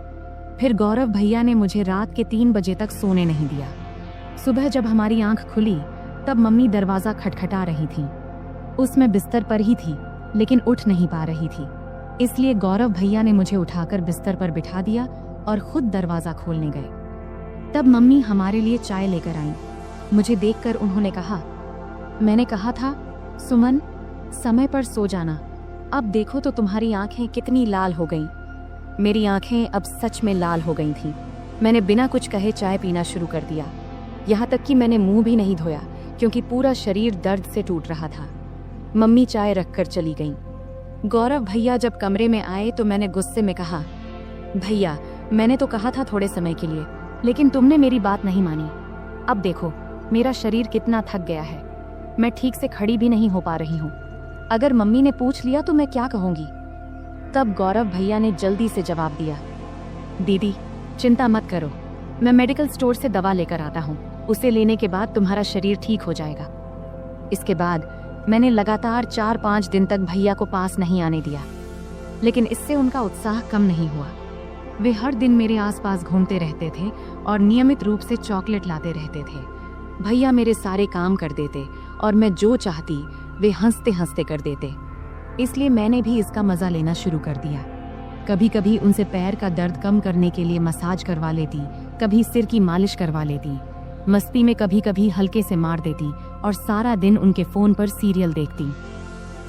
फिर गौरव भैया ने मुझे रात के 3 बजे तक सोने नहीं दिया। सुबह जब हमारी आंख खुली तब मम्मी दरवाजा खटखटा रही थी। उसमें बिस्तर पर ही थी, लेकिन उठ नहीं पा रही थी, इसलिए गौरव भैया ने मुझे उठाकर बिस्तर पर बिठा दिया और खुद दरवाजा खोलने गए। तब मम्मी हमारे लिए चाय लेकर आईं। मुझे देखकर उन्होंने कहा, मैंने कहा था सुमन समय पर सो जाना, अब देखो तो तुम्हारी आंखें कितनी लाल हो गईं। मेरी आंखें अब सच में लाल हो गई थीं। मैंने बिना कुछ कहे चाय पीना शुरू कर दिया। यहाँ तक कि मैंने मुंह भी नहीं धोया क्योंकि पूरा शरीर दर्द से टूट रहा था। मम्मी चाय रखकर चली गईं। गौरव भैया जब कमरे में आए तो मैंने गुस्से में कहा, भैया मैंने तो कहा था थोड़े समय के लिए, लेकिन तुमने मेरी बात नहीं मानी। अब देखो मेरा शरीर कितना थक गया है, मैं ठीक से खड़ी भी नहीं हो पा रही हूँ। अगर मम्मी ने पूछ लिया तो मैं क्या कहूँगी? तब गौरव भैया ने जल्दी से जवाब दिया, दीदी चिंता मत करो, मैं मेडिकल स्टोर से दवा लेकर आता हूँ, उसे लेने के बाद तुम्हारा शरीर ठीक हो जाएगा। इसके बाद मैंने लगातार 4-5 दिन तक भैया को पास नहीं आने दिया, लेकिन इससे उनका उत्साह कम नहीं हुआ। वे हर दिन मेरे आसपास घूमते रहते थे और नियमित रूप से चॉकलेट लाते रहते थे। भैया मेरे सारे काम कर देते और मैं जो चाहती वे हंसते हंसते कर देते, इसलिए मैंने भी इसका मजा लेना शुरू कर दिया। कभी कभी उनसे पैर का दर्द कम करने के लिए मसाज करवा लेती, कभी सिर की मालिश करवा लेती, मस्ती में कभी कभी हल्के से मार देती और सारा दिन उनके फोन पर सीरियल देखती।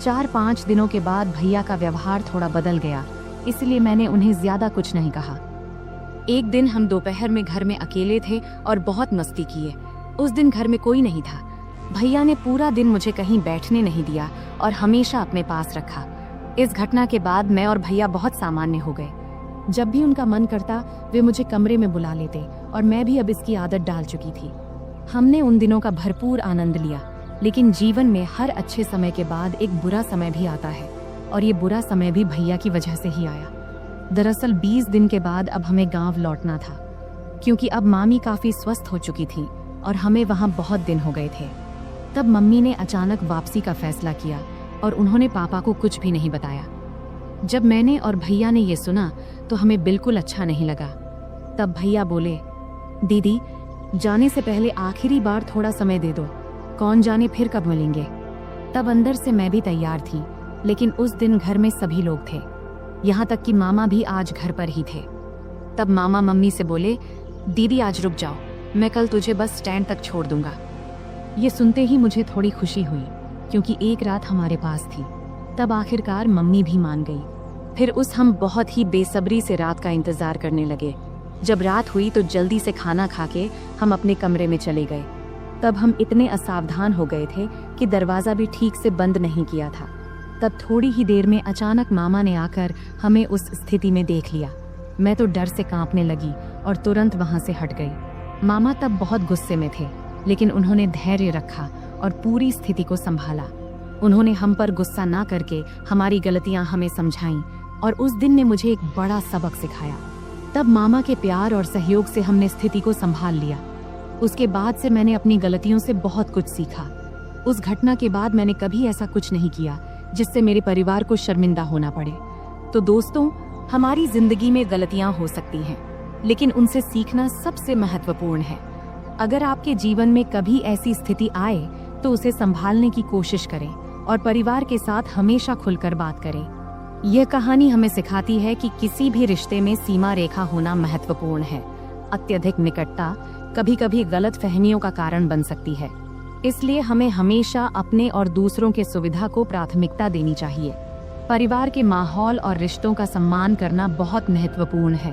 4-5 दिनों के बाद भैया का व्यवहार थोड़ा बदल गया, इसलिए मैंने उन्हें ज्यादा कुछ नहीं कहा। एक दिन हम दोपहर में घर में अकेले थे और बहुत मस्ती किए। उस दिन घर में कोई नहीं था। भैया ने पूरा दिन मुझे कहीं बैठने नहीं दिया और हमेशा अपने पास रखा। इस घटना के बाद मैं और भैया बहुत सामान्य हो गए। जब भी उनका मन करता वे मुझे कमरे में बुला लेते और मैं भी अब इसकी आदत डाल चुकी थी। हमने उन दिनों का भरपूर आनंद लिया, लेकिन जीवन में हर अच्छे समय के बाद एक बुरा समय भी आता है और ये बुरा समय भी भैया की वजह से ही आया। दरअसल 20 दिन के बाद अब हमें गांव लौटना था, क्योंकि अब मामी काफी स्वस्थ हो चुकी थी और हमें वहां बहुत दिन हो गए थे। तब मम्मी ने अचानक वापसी का फैसला किया और उन्होंने पापा को कुछ भी नहीं बताया। जब मैंने और भैया ने ये सुना तो हमें बिल्कुल अच्छा नहीं लगा। तब भैया बोले, दीदी जाने से पहले आखिरी बार थोड़ा समय दे दो, कौन जाने फिर कब मिलेंगे। तब अंदर से मैं भी तैयार थी, लेकिन उस दिन घर में सभी लोग थे, यहाँ तक कि मामा भी आज घर पर ही थे। तब मामा मम्मी से बोले, दीदी आज रुक जाओ, मैं कल तुझे बस स्टैंड तक छोड़ दूंगा। ये सुनते ही मुझे थोड़ी खुशी हुई, क्योंकि एक रात हमारे पास थी। तब आखिरकार मम्मी भी मान गई। फिर हम बहुत ही बेसब्री से रात का इंतजार करने लगे। जब रात हुई तो जल्दी से खाना खा के हम अपने कमरे में चले गए। तब हम इतने असावधान हो गए थे कि दरवाजा भी ठीक से बंद नहीं किया था। तब थोड़ी ही देर में अचानक मामा ने आकर हमें उस स्थिति में देख लिया। मैं तो डर से कांपने लगी और तुरंत वहां से हट गई। मामा तब बहुत गुस्से में थे, लेकिन उन्होंने धैर्य रखा और पूरी स्थिति को संभाला। उन्होंने हम पर गुस्सा ना करके हमारी गलतियां हमें समझाईं और उस दिन ने मुझे एक बड़ा सबक सिखाया। तब मामा के प्यार और सहयोग से हमने स्थिति को संभाल लिया। उसके बाद से मैंने अपनी गलतियों से बहुत कुछ सीखा। उस घटना के बाद मैंने कभी ऐसा कुछ नहीं किया जिससे मेरे परिवार को शर्मिंदा होना पड़े। तो दोस्तों, हमारी जिंदगी में गलतियां हो सकती हैं, लेकिन उनसे सीखना सबसे महत्वपूर्ण है। अगर आपके जीवन में कभी ऐसी स्थिति आए तो उसे संभालने की कोशिश करें और परिवार के साथ हमेशा खुलकर बात करें। यह कहानी हमें सिखाती है कि किसी भी रिश्ते में सीमा रेखा होना महत्वपूर्ण है। अत्यधिक निकटता कभी कभी गलत फहमियों का कारण बन सकती है, इसलिए हमें हमेशा अपने और दूसरों के सुविधा को प्राथमिकता देनी चाहिए। परिवार के माहौल और रिश्तों का सम्मान करना बहुत महत्वपूर्ण है।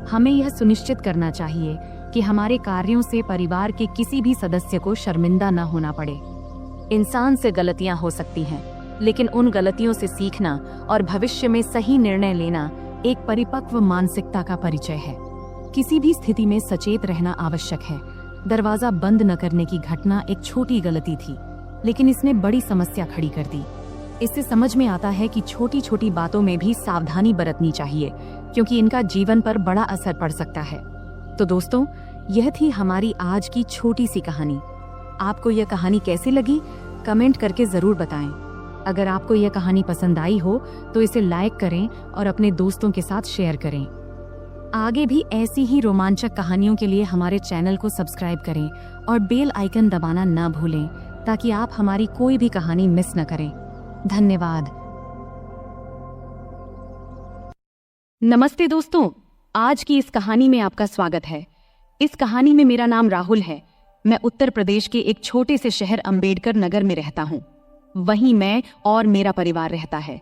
हमें यह सुनिश्चित करना चाहिए कि हमारे कार्यों से परिवार के किसी भी सदस्य को शर्मिंदा न होना पड़े। इंसान से गलतियां हो सकती हैं, लेकिन उन गलतियों से सीखना और भविष्य में सही निर्णय लेना एक परिपक्व मानसिकता का परिचय है। किसी भी स्थिति में सचेत रहना आवश्यक है। दरवाजा बंद न करने की घटना एक छोटी गलती थी, लेकिन इसने बड़ी समस्या खड़ी कर दी। इससे समझ में आता है कि छोटी छोटी बातों में भी सावधानी बरतनी चाहिए, क्योंकि इनका जीवन पर बड़ा असर पड़ सकता है। तो दोस्तों, यह थी हमारी आज की छोटी सी कहानी। आपको यह कहानी कैसी लगी, कमेंट करके जरूर बताएं। अगर आपको यह कहानी पसंद आई हो तो इसे लाइक करें और अपने दोस्तों के साथ शेयर करें। आगे भी ऐसी ही रोमांचक कहानियों के लिए हमारे चैनल को सब्सक्राइब करें और बेल आइकन दबाना न भूलें, ताकि आप हमारी कोई भी कहानी मिस न करें। धन्यवाद। नमस्ते दोस्तों, आज की इस कहानी में आपका स्वागत है। इस कहानी में मेरा नाम राहुल है। मैं उत्तर प्रदेश के एक छोटे से शहर अंबेडकर नगर में रहता हूँ। वहीं मैं और मेरा परिवार रहता है।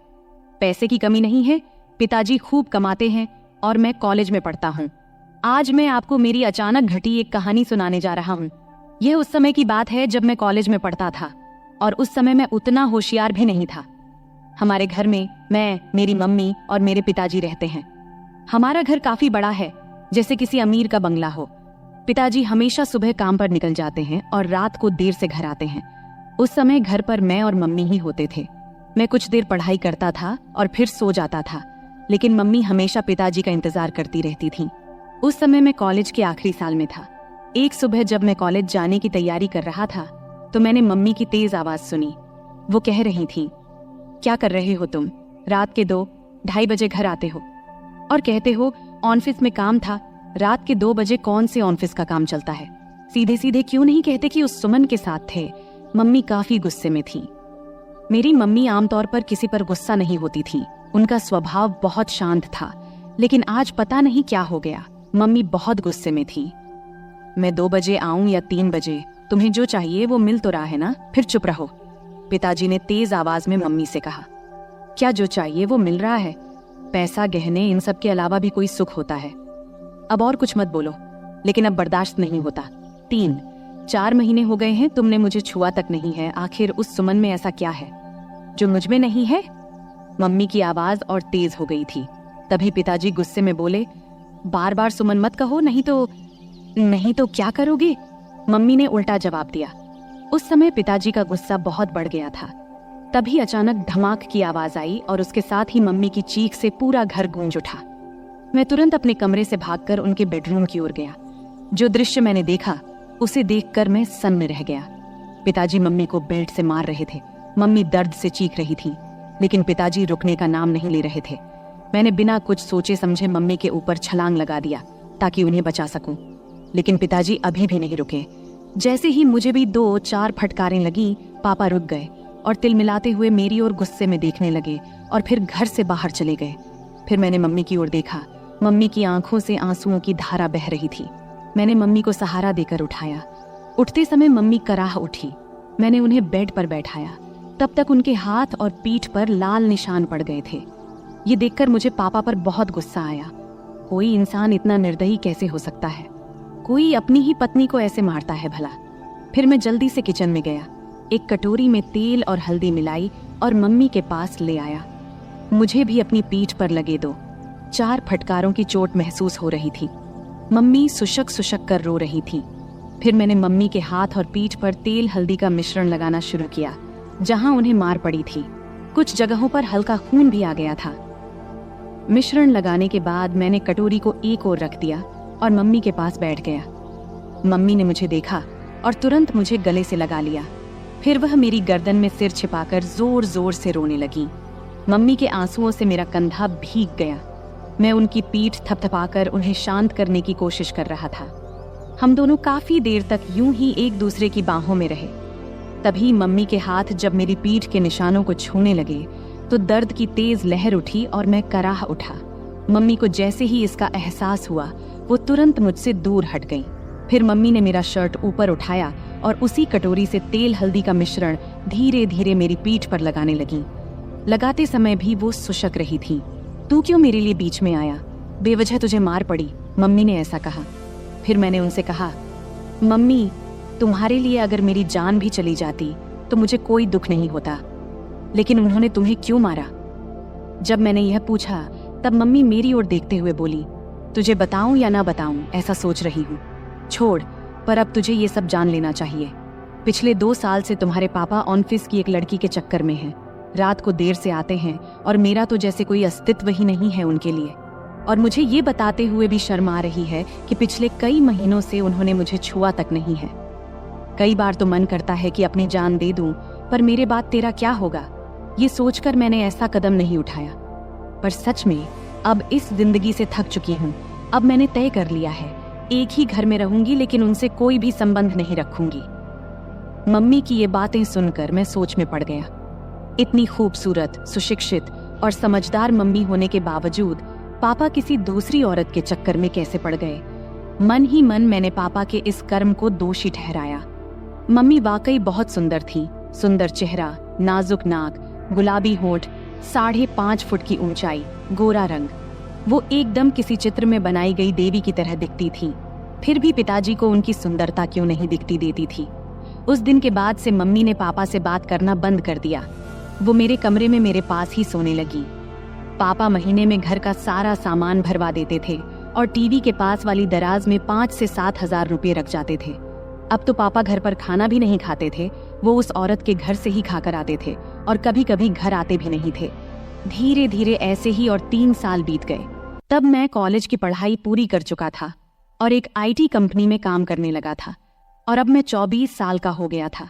पैसे की कमी नहीं है, पिताजी खूब कमाते हैं और मैं कॉलेज में पढ़ता हूँ। आज मैं आपको मेरी अचानक घटी एक कहानी सुनाने जा रहा हूँ। यह उस समय की बात है जब मैं कॉलेज में पढ़ता था, और उस समय मैं उतना होशियार भी नहीं था। हमारे घर में मैं, मेरी मम्मी और मेरे पिताजी रहते हैं। हमारा घर काफी बड़ा है, जैसे किसी अमीर का बंगला हो। पिताजी हमेशा सुबह काम पर निकल जाते हैं और रात को देर से घर आते हैं। उस समय घर पर मैं और मम्मी ही होते थे। मैं कुछ देर पढ़ाई करता था और फिर सो जाता था, लेकिन मम्मी हमेशा पिताजी का इंतजार करती रहती थी। उस समय मैं कॉलेज के आखिरी साल में था। एक सुबह जब मैं कॉलेज जाने की तैयारी कर रहा था तो मैंने मम्मी की तेज आवाज सुनी। वो कह रही थी, क्या कर रहे हो तुम? रात के 2-2:30 बजे घर आते हो और कहते हो ऑफिस में काम था। रात के 2 बजे कौन से ऑफिस का काम चलता है? सीधे सीधे क्यों नहीं कहते कि उस सुमन के साथ थे? मम्मी काफी गुस्से में थी। मेरी मम्मी आमतौर पर किसी पर गुस्सा नहीं होती थी। उनका स्वभाव बहुत शांत था, लेकिन आज पता नहीं क्या हो गया, मम्मी बहुत गुस्से में थी। मैं 2 बजे आऊं या 3 बजे, तुम्हें जो चाहिए वो मिल तो रहा है ना, फिर चुप रहो। पिताजी ने तेज आवाज में मम्मी से कहा। क्या जो चाहिए वो मिल रहा है? पैसा, गहने, इन सब के अलावा भी कोई सुख होता है? अब और कुछ मत बोलो, लेकिन अब बर्दाश्त नहीं होता। 3-4 महीने हो गए हैं तुमने मुझे छुआ तक नहीं है। आखिर उस सुमन में ऐसा क्या है जो मुझ में नहीं है? मम्मी की आवाज और तेज हो गई थी। तभी पिताजी गुस्से में बोले, बार बार सुमन मत कहो, नहीं तो क्या करोगे? मम्मी ने उल्टा जवाब दिया। उस समय पिताजी का गुस्सा बहुत बढ़ गया था। तभी अचानक धमाक की आवाज आई और उसके साथ ही मम्मी की चीख से पूरा घर गूंज उठा। मैं तुरंत अपने कमरे से भागकर उनके बेडरूम की ओर गया। जो दृश्य मैंने देखा उसे देखकर मैं सन्न रह गया। पिताजी मम्मी को बेल्ट से मार रहे थे। मम्मी दर्द से चीख रही थी, लेकिन पिताजी रुकने का नाम नहीं ले रहे थे। मैंने बिना कुछ सोचे समझे मम्मी के ऊपर छलांग लगा दिया ताकि उन्हें बचा सकूं, लेकिन पिताजी अभी भी नहीं रुके। जैसे ही मुझे भी 2-4 फटकारें लगी, पापा रुक गए और तिलमिलाते हुए मेरी ओर गुस्से में देखने लगे और फिर घर से बाहर चले गए। फिर मैंने मम्मी की ओर देखा। मम्मी की आंखों से आंसुओं की धारा बह रही थी। मैंने मम्मी को सहारा देकर उठाया। उठते समय मम्मी कराह उठी। मैंने उन्हें बेड पर बैठाया। तब तक उनके हाथ और पीठ पर लाल निशान पड़ गए थे। ये देखकर मुझे पापा पर बहुत गुस्सा आया। कोई इंसान इतना निर्दयी कैसे हो सकता है? कोई अपनी ही पत्नी को ऐसे मारता है भला? फिर मैं जल्दी से किचन में गया, एक कटोरी में तेल और हल्दी मिलाई और मम्मी के पास ले आया। मुझे भी अपनी पीठ पर लगे 2-4 फटकारों की चोट महसूस हो रही थी। मम्मी सुशक सुशक कर रो रही थी। फिर मैंने मम्मी के हाथ और पीठ पर तेल हल्दी का मिश्रण लगाना शुरू किया, जहां उन्हें मार पड़ी थी। कुछ जगहों पर हल्का खून भी आ गया था। मिश्रण लगाने के बाद मैंने कटोरी को एक ओर रख दिया और मम्मी के पास बैठ गया। मम्मी ने मुझे देखा और तुरंत मुझे गले से लगा लिया। फिर वह मेरी गर्दन में सिर छिपाकर जोर जोर से रोने लगी। मम्मी के आंसुओं से मेरा कंधा भीग गया। मैं उनकी पीठ थपथपाकर उन्हें शांत करने की कोशिश कर रहा था। हम दोनों काफी देर तक यूं ही एक दूसरे की बाहों में रहे। तभी मम्मी के हाथ जब मेरी पीठ के निशानों को छूने लगे तो दर्द की तेज लहर उठी और मैं कराह उठा। मम्मी को जैसे ही इसका एहसास हुआ वो तुरंत मुझसे दूर हट गई। फिर मम्मी ने मेरा शर्ट ऊपर उठाया और उसी कटोरी से तेल हल्दी का मिश्रण धीरे धीरे मेरी पीठ पर लगाने लगी। लगाते समय भी वो सुशक रही थी। तू क्यों मेरे लिए बीच में आया? बेवजह तुझे मार पड़ी, मम्मी ने ऐसा कहा। फिर मैंने उनसे कहा, मम्मी, तुम्हारे लिए अगर मेरी जान भी चली जाती तो मुझे कोई दुख नहीं होता, लेकिन उन्होंने तुम्हें क्यों मारा? जब मैंने यह पूछा तब मम्मी मेरी ओर देखते हुए बोली, तुझे बताऊं या ना बताऊं ऐसा सोच रही हूँ। छोड़, पर अब तुझे ये सब जान लेना चाहिए। पिछले 2 साल से तुम्हारे पापा ऑफिस की एक लड़की के चक्कर में हैं। रात को देर से आते हैं और मेरा तो जैसे कोई अस्तित्व ही नहीं है उनके लिए। और मुझे ये बताते हुए भी शर्म आ रही है कि पिछले कई महीनों से उन्होंने मुझे छुआ तक नहीं है। कई बार तो मन करता है कि अपनी जान दे दूं, पर मेरे बाद तेरा क्या होगा, ये सोचकर मैंने ऐसा कदम नहीं उठाया। पर सच में अब इस जिंदगी से थक चुकी हूँ। अब मैंने तय कर लिया है, एक ही घर में रहूंगी, लेकिन उनसे कोई भी संबंध नहीं रखूंगी। मम्मी की ये बातें सुनकर मैं सोच में पड़ गया। इतनी खूबसूरत, सुशिक्षित और समझदार मम्मी होने के बावजूद पापा किसी दूसरी औरत के चक्कर में कैसे पड़ गए? मन ही मन मैंने पापा के इस कर्म को दोषी ठहराया। मम्मी वाकई बहुत सुंदर थी। सुंदर चेहरा, नाजुक नाक, गुलाबी होंठ, 5.5 फुट की ऊंचाई, गोरा रंग। वो एकदम किसी चित्र में बनाई गई देवी की तरह दिखती थी। फिर भी पिताजी को उनकी सुंदरता क्यों नहीं दिखती देती थी। उस दिन के बाद से मम्मी ने पापा से बात करना बंद कर दिया। वो मेरे कमरे में मेरे पास ही सोने लगी। पापा महीने में घर का सारा सामान भरवा देते थे और टीवी के पास वाली दराज में 5 से 7 हजार रुपये रख जाते थे। अब तो पापा घर पर खाना भी नहीं खाते थे, वो उस औरत के घर से ही खाकर आते थे और कभी कभी घर आते भी नहीं थे। धीरे धीरे ऐसे ही और 3 साल बीत गए। तब मैं कॉलेज की पढ़ाई पूरी कर चुका था और एक IT कंपनी में काम करने लगा था और अब मैं 24 साल का हो गया था।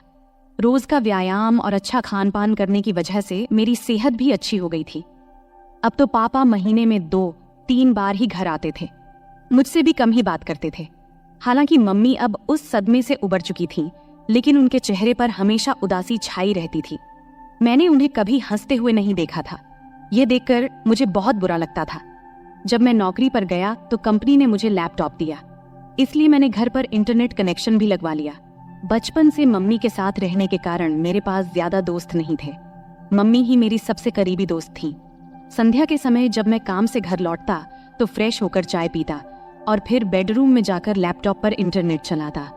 रोज का व्यायाम और अच्छा खान पान करने की वजह से मेरी सेहत भी अच्छी हो गई थी। अब तो पापा महीने में 2-3 बार ही घर आते थे, मुझसे भी कम ही बात करते थे। हालांकि मम्मी अब उस सदमे से उबर चुकी थी, लेकिन उनके चेहरे पर हमेशा उदासी छाई रहती थी। मैंने उन्हें कभी हंसते हुए नहीं देखा था। यह देखकर मुझे बहुत बुरा लगता था। जब मैं नौकरी पर गया तो कंपनी ने मुझे लैपटॉप दिया, इसलिए मैंने घर पर इंटरनेट कनेक्शन भी लगवा लिया। बचपन से मम्मी के साथ रहने के कारण मेरे पास ज्यादा दोस्त नहीं थे। मम्मी ही मेरी सबसे करीबी दोस्त थी। संध्या के समय जब मैं काम से घर लौटता तो फ्रेश होकर चाय पीता और फिर बेडरूम में जाकर लैपटॉप पर इंटरनेट चलाता।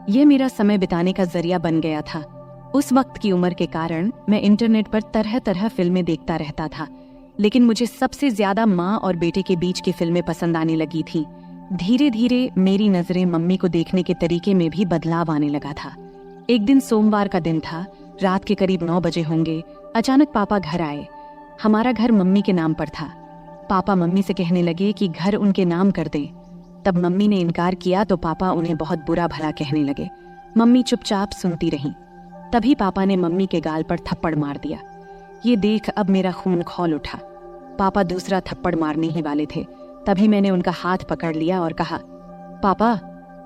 यह मेरा समय बिताने का जरिया बन गया था। उस वक्त की उम्र के कारण मैं इंटरनेट पर तरह तरह फिल्में देखता रहता था, लेकिन मुझे सबसे ज्यादा माँ और बेटे के बीच की फिल्में पसंद आने लगी थी। धीरे धीरे मेरी नजरें मम्मी को देखने के तरीके में भी बदलाव आने लगा था। एक दिन सोमवार का दिन था, रात के करीब 9 बजे होंगे। अचानक पापा घर आए। हमारा घर मम्मी के नाम पर था। पापा मम्मी से कहने लगे कि घर उनके नाम कर दें। तब मम्मी ने इनकार किया तो पापा उन्हें बहुत बुरा भला कहने लगे। मम्मी चुपचाप सुनती रहीं। तभी पापा ने मम्मी के गाल पर थप्पड़ मार दिया। ये देख अब मेरा खून खौल उठा। पापा दूसरा थप्पड़ मारने ही वाले थे, तभी मैंने उनका हाथ पकड़ लिया और कहा, पापा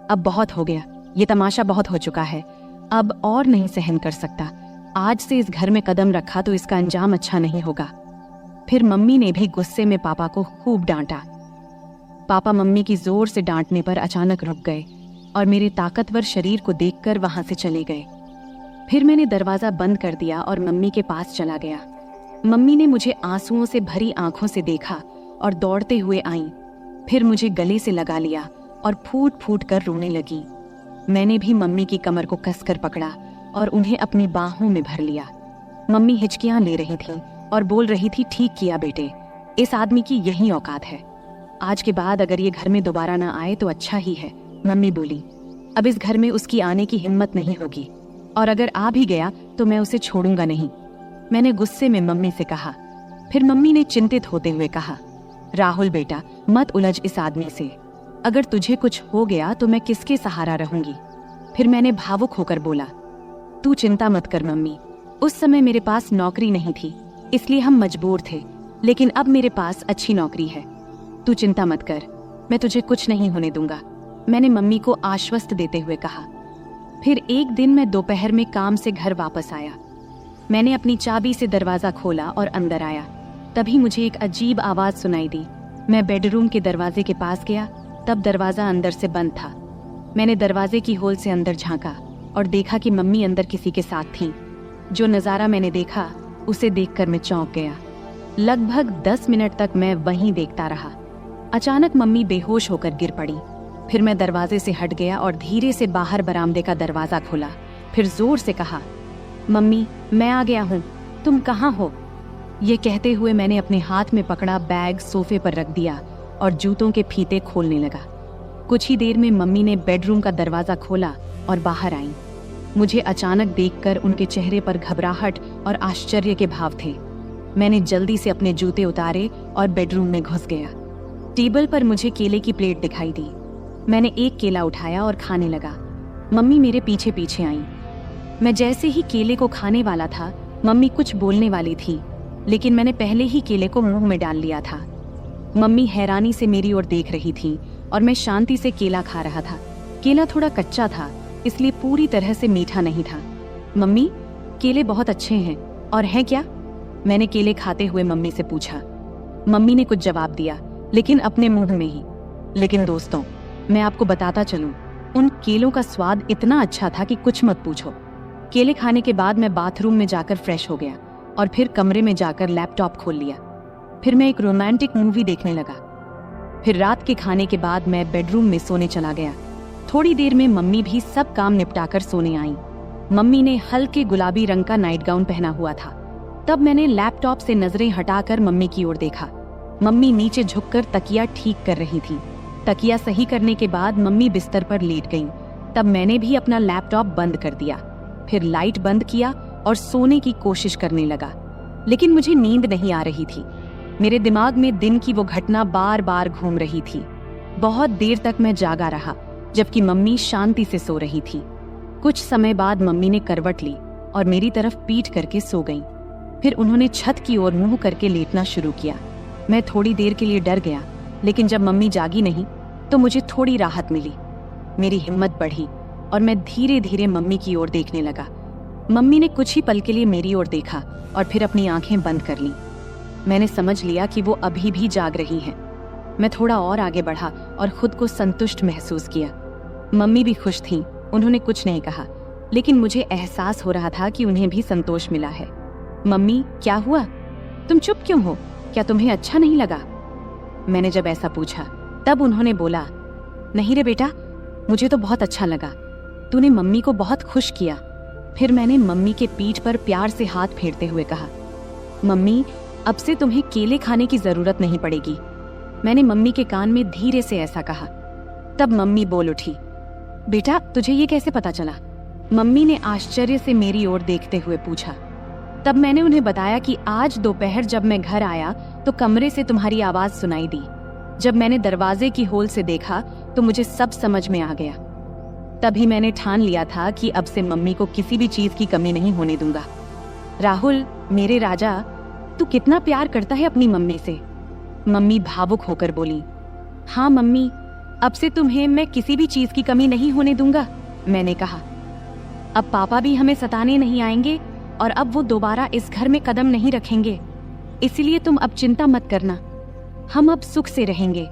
अब बहुत हो गया, ये तमाशा बहुत हो चुका है, अब और नहीं सहन कर सकता। आज से इस घर में कदम रखा तो इसका अंजाम अच्छा नहीं होगा। फिर मम्मी ने भी गुस्से में पापा को खूब डांटा। पापा मम्मी की जोर से डांटने पर अचानक रुक गए और मेरे ताकतवर शरीर को देखकर वहां से चले गए। फिर मैंने दरवाजा बंद कर दिया और मम्मी के पास चला गया। मम्मी ने मुझे आंसुओं से भरी आंखों से देखा और दौड़ते हुए आईं। फिर मुझे गले से लगा लिया और फूट फूट कर रोने लगी। मैंने भी मम्मी की कमर को कसकर पकड़ा और उन्हें अपनी बाहों में भर लिया। मम्मी हिचकियां ले रही थी और बोल रही थी, ठीक किया बेटे, इस आदमी की यही औकात है। आज के बाद अगर ये घर में दोबारा ना आए तो अच्छा ही है। मम्मी बोली, अब इस घर में उसकी आने की हिम्मत नहीं होगी और अगर आ भी गया तो मैं उसे छोड़ूंगा नहीं। मैंने गुस्से में मम्मी से कहा। फिर मम्मी ने चिंतित होते हुए कहा, राहुल बेटा मत उलझ इस आदमी से, अगर तुझे कुछ हो गया तो मैं किसके सहारा रहूंगी। फिर मैंने भावुक होकर बोला, तू चिंता मत कर मम्मी, उस समय मेरे पास नौकरी नहीं थी इसलिए हम मजबूर थे, लेकिन अब मेरे पास अच्छी नौकरी है। तू चिंता मत कर, मैं तुझे कुछ नहीं होने दूंगा, मैंने मम्मी को आश्वस्त देते हुए कहा। फिर एक दिन मैं दोपहर में काम से घर वापस आया। मैंने अपनी चाबी से दरवाजा खोला और अंदर आया। तभी मुझे एक अजीब आवाज सुनाई दी। मैं बेडरूम के दरवाजे के पास गया, तब दरवाजा अंदर से बंद था। मैंने दरवाजे की होल से अंदर झांका और देखा कि मम्मी अंदर किसी के साथ थीं। जो नज़ारा मैंने देखा उसे देखकर मैं चौंक गया। लगभग 10 मिनट तक मैं वहीं देखता रहा। अचानक मम्मी बेहोश होकर गिर पड़ी। फिर मैं दरवाजे से हट गया और धीरे से बाहर बरामदे का दरवाजा खोला। फिर जोर से कहा, मम्मी मैं आ गया हूँ, तुम कहाँ हो? ये कहते हुए मैंने अपने हाथ में पकड़ा बैग सोफे पर रख दिया और जूतों के फीते खोलने लगा। कुछ ही देर में मम्मी ने बेडरूम का दरवाजा खोला और बाहर आई। मुझे अचानक देखकर उनके चेहरे पर घबराहट और आश्चर्य के भाव थे। मैंने जल्दी से अपने जूते उतारे और बेडरूम में घुस गया। टेबल पर मुझे केले की प्लेट दिखाई दी। मैंने एक केला उठाया और खाने लगा। मम्मी मेरे पीछे पीछे आई। मैं जैसे ही केले को खाने वाला था, मम्मी कुछ बोलने वाली थी, लेकिन मैंने पहले ही केले को मुंह में डाल लिया था। मम्मी हैरानी से मेरी ओर देख रही थी और मैं शांति से केला खा रहा था। केला थोड़ा कच्चा था, इसलिए पूरी तरह से मीठा नहीं था। मम्मी केले बहुत अच्छे हैं और हैं क्या? मैंने केले खाते हुए मम्मी से पूछा। मम्मी ने कुछ जवाब दिया, लेकिन अपने मुंह में ही। लेकिन दोस्तों, मैं आपको बताता चलूं, उन केलों का स्वाद इतना अच्छा था कि कुछ मत पूछो। केले खाने के बाद मैं बाथरूम में जाकर फ्रेश हो गया और फिर कमरे में जाकर लैपटॉप खोल लिया। फिर मैं एक रोमांटिक मूवी देखने लगा। फिर रात के खाने के बाद मैं बेडरूम में सोने चला गया। थोड़ी देर में मम्मी भी सब काम निपटाकर सोने आईं। मम्मी ने हल्के गुलाबी रंग का नाइट गाउन पहना हुआ था। तब मैंने लैपटॉप से नजरें हटाकर मम्मी की ओर देखा। मम्मी नीचे झुककर तकिया ठीक कर रही थी। तकिया सही करने के बाद मम्मी बिस्तर पर लेट गईं। तब मैंने भी अपना लैपटॉप बंद कर दिया, फिर लाइट बंद किया और सोने की कोशिश करने लगा। लेकिन मुझे नींद नहीं आ रही थी। मेरे दिमाग में दिन की वो घटना बार बार घूम रही थी। बहुत देर तक मैं जागा रहा, जबकि मम्मी शांति से सो रही थी। कुछ समय बाद मम्मी ने करवट ली और मेरी तरफ पीठ करके सो गईं। फिर उन्होंने छत की ओर मुंह करके लेटना शुरू किया। मैं थोड़ी देर के लिए डर गया, लेकिन जब मम्मी जागी नहीं तो मुझे थोड़ी राहत मिली। मेरी हिम्मत बढ़ी और मैं धीरे धीरे मम्मी की ओर देखने लगा। मम्मी ने कुछ ही पल के लिए मेरी ओर देखा और फिर अपनी आंखें बंद कर लीं। मैंने समझ लिया कि वो अभी भी जाग रही हैं। मैं थोड़ा और आगे बढ़ा और खुद को संतुष्ट महसूस किया। मम्मी भी खुश थीं। उन्होंने कुछ नहीं कहा, लेकिन मुझे एहसास हो रहा था कि उन्हें भी संतोष मिला है। मम्मी, क्या हुआ? तुम चुप क्यों हो? क्या तुम्हें अच्छा नहीं लगा? मैंने जब ऐसा पूछा तब उन्होंने बोला, नहीं रे बेटा, मुझे तो बहुत अच्छा लगा। तूने मम्मी को बहुत खुश किया। फिर मैंने मम्मी के पीठ पर प्यार से हाथ फेरते हुए कहा, मम्मी, अब से तुम्हें केले खाने की जरूरत नहीं पड़ेगी। मैंने मम्मी के कान में धीरे से ऐसा कहा। तब मम्मी बोल उठी, बेटा, तुझे ये कैसे पता चला? मम्मी ने आश्चर्य से मेरी ओर देखते हुए पूछा। तब मैंने उन्हें बताया कि आज दोपहर जब मैं घर आया तो कमरे से तुम्हारी आवाज सुनाई दी। जब मैंने दरवाजे की होल से देखा तो मुझे सब समझ में आ गया। तभी मैंने ठान लिया था कि अब से मम्मी को किसी भी चीज की कमी नहीं होने दूंगा। राहुल, मेरे राजा, तू कितना प्यार करता है अपनी मम्मी से। मम्मी भावुक होकर बोली, हाँ मम्मी, अब से तुम्हें मैं किसी भी चीज की कमी नहीं होने दूंगा। मैंने कहा, अब पापा भी हमें सताने नहीं आएंगे और अब वो दोबारा इस घर में कदम नहीं रखेंगे। इसलिए तुम अब चिंता मत करना, हम अब सुख से रहेंगे।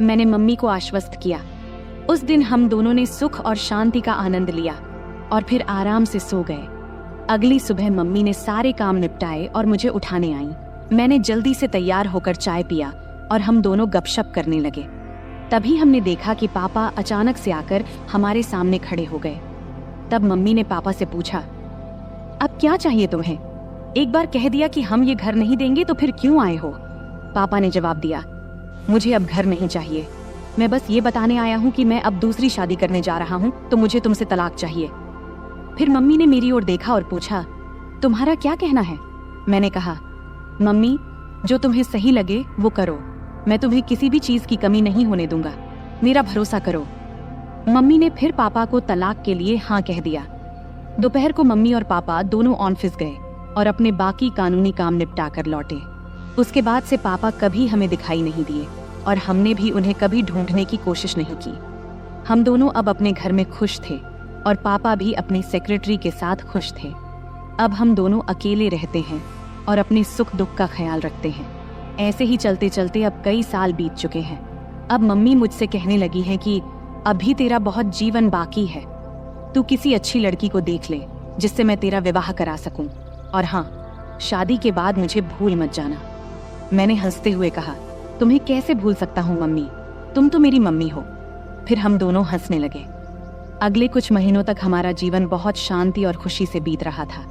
मैंने मम्मी को आश्वस्त किया। उस दिन हम दोनों ने सुख और शांति का आनंद लिया और फिर आराम से सो गए। अगली सुबह मम्मी ने सारे काम निपटाए और मुझे उठाने आई। मैंने जल्दी से तैयार होकर चाय पिया और हम दोनों गपशप करने लगे। तभी हमने देखा कि पापा अचानक से आकर हमारे सामने खड़े हो गए। तब मम्मी ने पापा से पूछा, अब क्या चाहिए तुम्हें? एक बार कह दिया कि हम ये घर नहीं देंगे तो फिर क्यों आए हो? पापा ने जवाब दिया, मुझे अब घर नहीं चाहिए। मैं बस ये बताने आया हूँ कि मैं अब दूसरी शादी करने जा रहा हूँ, तो मुझे तुमसे तलाक चाहिए। फिर मम्मी ने मेरी ओर देखा और पूछा, तुम्हारा क्या कहना है? मैंने कहा, मम्मी, जो तुम्हें सही लगे वो करो। मैं तुम्हें किसी भी चीज की कमी नहीं होने दूंगा, मेरा भरोसा करो। मम्मी ने फिर पापा को तलाक के लिए हाँ कह दिया। दोपहर को मम्मी और पापा दोनों ऑफिस गए और अपने बाकी कानूनी काम निपटा कर लौटे। उसके बाद से पापा कभी हमें दिखाई नहीं दिए और हमने भी उन्हें कभी ढूंढने की कोशिश नहीं की। हम दोनों अब अपने घर में खुश थे और पापा भी अपनी सेक्रेटरी के साथ खुश थे। अब हम दोनों अकेले रहते हैं और अपने सुख दुख का ख्याल रखते हैं। ऐसे ही चलते चलते अब कई साल बीत चुके हैं। अब मम्मी मुझसे कहने लगी है कि अभी तेरा बहुत जीवन बाकी है, तू किसी अच्छी लड़की को देख ले जिससे मैं तेरा विवाह करा सकूं, और हाँ, शादी के बाद मुझे भूल मत जाना। मैंने हंसते हुए कहा, तुम्हें कैसे भूल सकता हूँ मम्मी, तुम तो मेरी मम्मी हो। फिर हम दोनों हंसने लगे। अगले कुछ महीनों तक हमारा जीवन बहुत शांति और खुशी से बीत रहा था।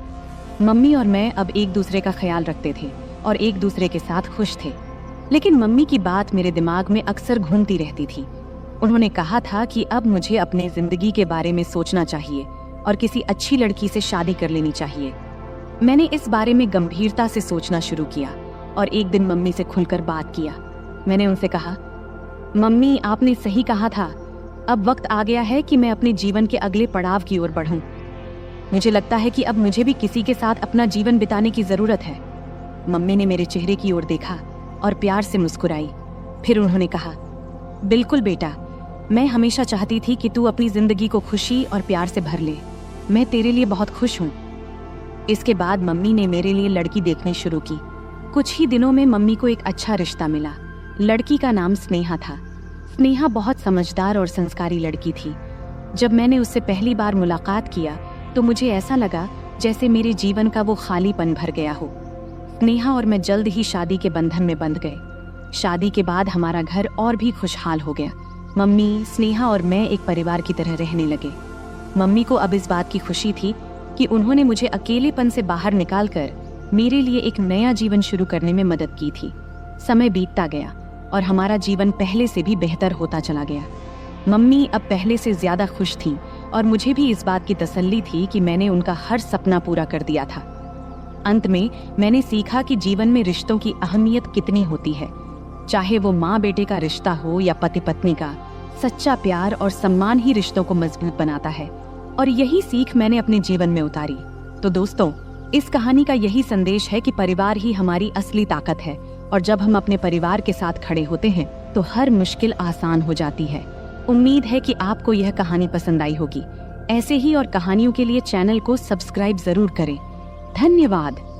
मम्मी और मैं अब एक दूसरे का ख्याल रखते थे और एक दूसरे के साथ खुश थे। लेकिन मम्मी की बात मेरे दिमाग में अक्सर घूमती रहती थी। उन्होंने कहा था कि अब मुझे अपने जिंदगी के बारे में सोचना चाहिए और किसी अच्छी लड़की से शादी कर लेनी चाहिए। मैंने इस बारे में गंभीरता से सोचना शुरू किया और एक दिन मम्मी से खुलकर बात किया। मैंने उनसे कहा, मम्मी, आपने सही कहा था, अब वक्त आ गया है कि मैं अपने जीवन के अगले पड़ाव की ओर बढ़ूं। मुझे लगता है कि अब मुझे भी किसी के साथ अपना जीवन बिताने की जरूरत है। मम्मी ने मेरे चेहरे की ओर देखा और प्यार से मुस्कुराई। फिर उन्होंने कहा, बिल्कुल बेटा, मैं हमेशा चाहती थी कि तू अपनी जिंदगी को खुशी और प्यार से भर ले। मैं तेरे लिए बहुत खुश हूँ। इसके बाद मम्मी ने मेरे लिए लड़की देखनी शुरू की। कुछ ही दिनों में मम्मी को एक अच्छा रिश्ता मिला। लड़की का नाम स्नेहा था। स्नेहा बहुत समझदार और संस्कारी लड़की थी। जब मैंने उससे पहली बार मुलाकात किया तो मुझे ऐसा लगा जैसे मेरे जीवन का वो खालीपन भर गया हो। स्नेहा और मैं जल्द ही शादी के बंधन में बंध गए। शादी के बाद हमारा घर और भी खुशहाल हो गया। मम्मी, स्नेहा और मैं एक परिवार की तरह रहने लगे। मम्मी को अब इस बात की खुशी थी कि उन्होंने मुझे अकेलेपन से बाहर निकालकर मेरे लिए एक नया जीवन शुरू करने में मदद की थी। समय बीतता गया और हमारा जीवन पहले से भी बेहतर होता चला गया। मम्मी अब पहले से ज्यादा खुश थीं और मुझे भी इस बात की तसल्ली थी कि मैंने उनका हर सपना पूरा कर दिया था। अंत में मैंने सीखा कि जीवन में रिश्तों की अहमियत कितनी होती है। चाहे वो माँ बेटे का रिश्ता हो या पति पत्नी का, सच्चा प्यार और सम्मान ही रिश्तों को मजबूत बनाता है। और यही सीख मैंने अपने जीवन में उतारी। तो दोस्तों, इस कहानी का यही संदेश है कि परिवार ही हमारी असली ताकत है और जब हम अपने परिवार के साथ खड़े होते हैं तो हर मुश्किल आसान हो जाती है। उम्मीद है कि आपको यह कहानी पसंद आई होगी। ऐसे ही और कहानियों के लिए चैनल को सब्सक्राइब जरूर करें। धन्यवाद।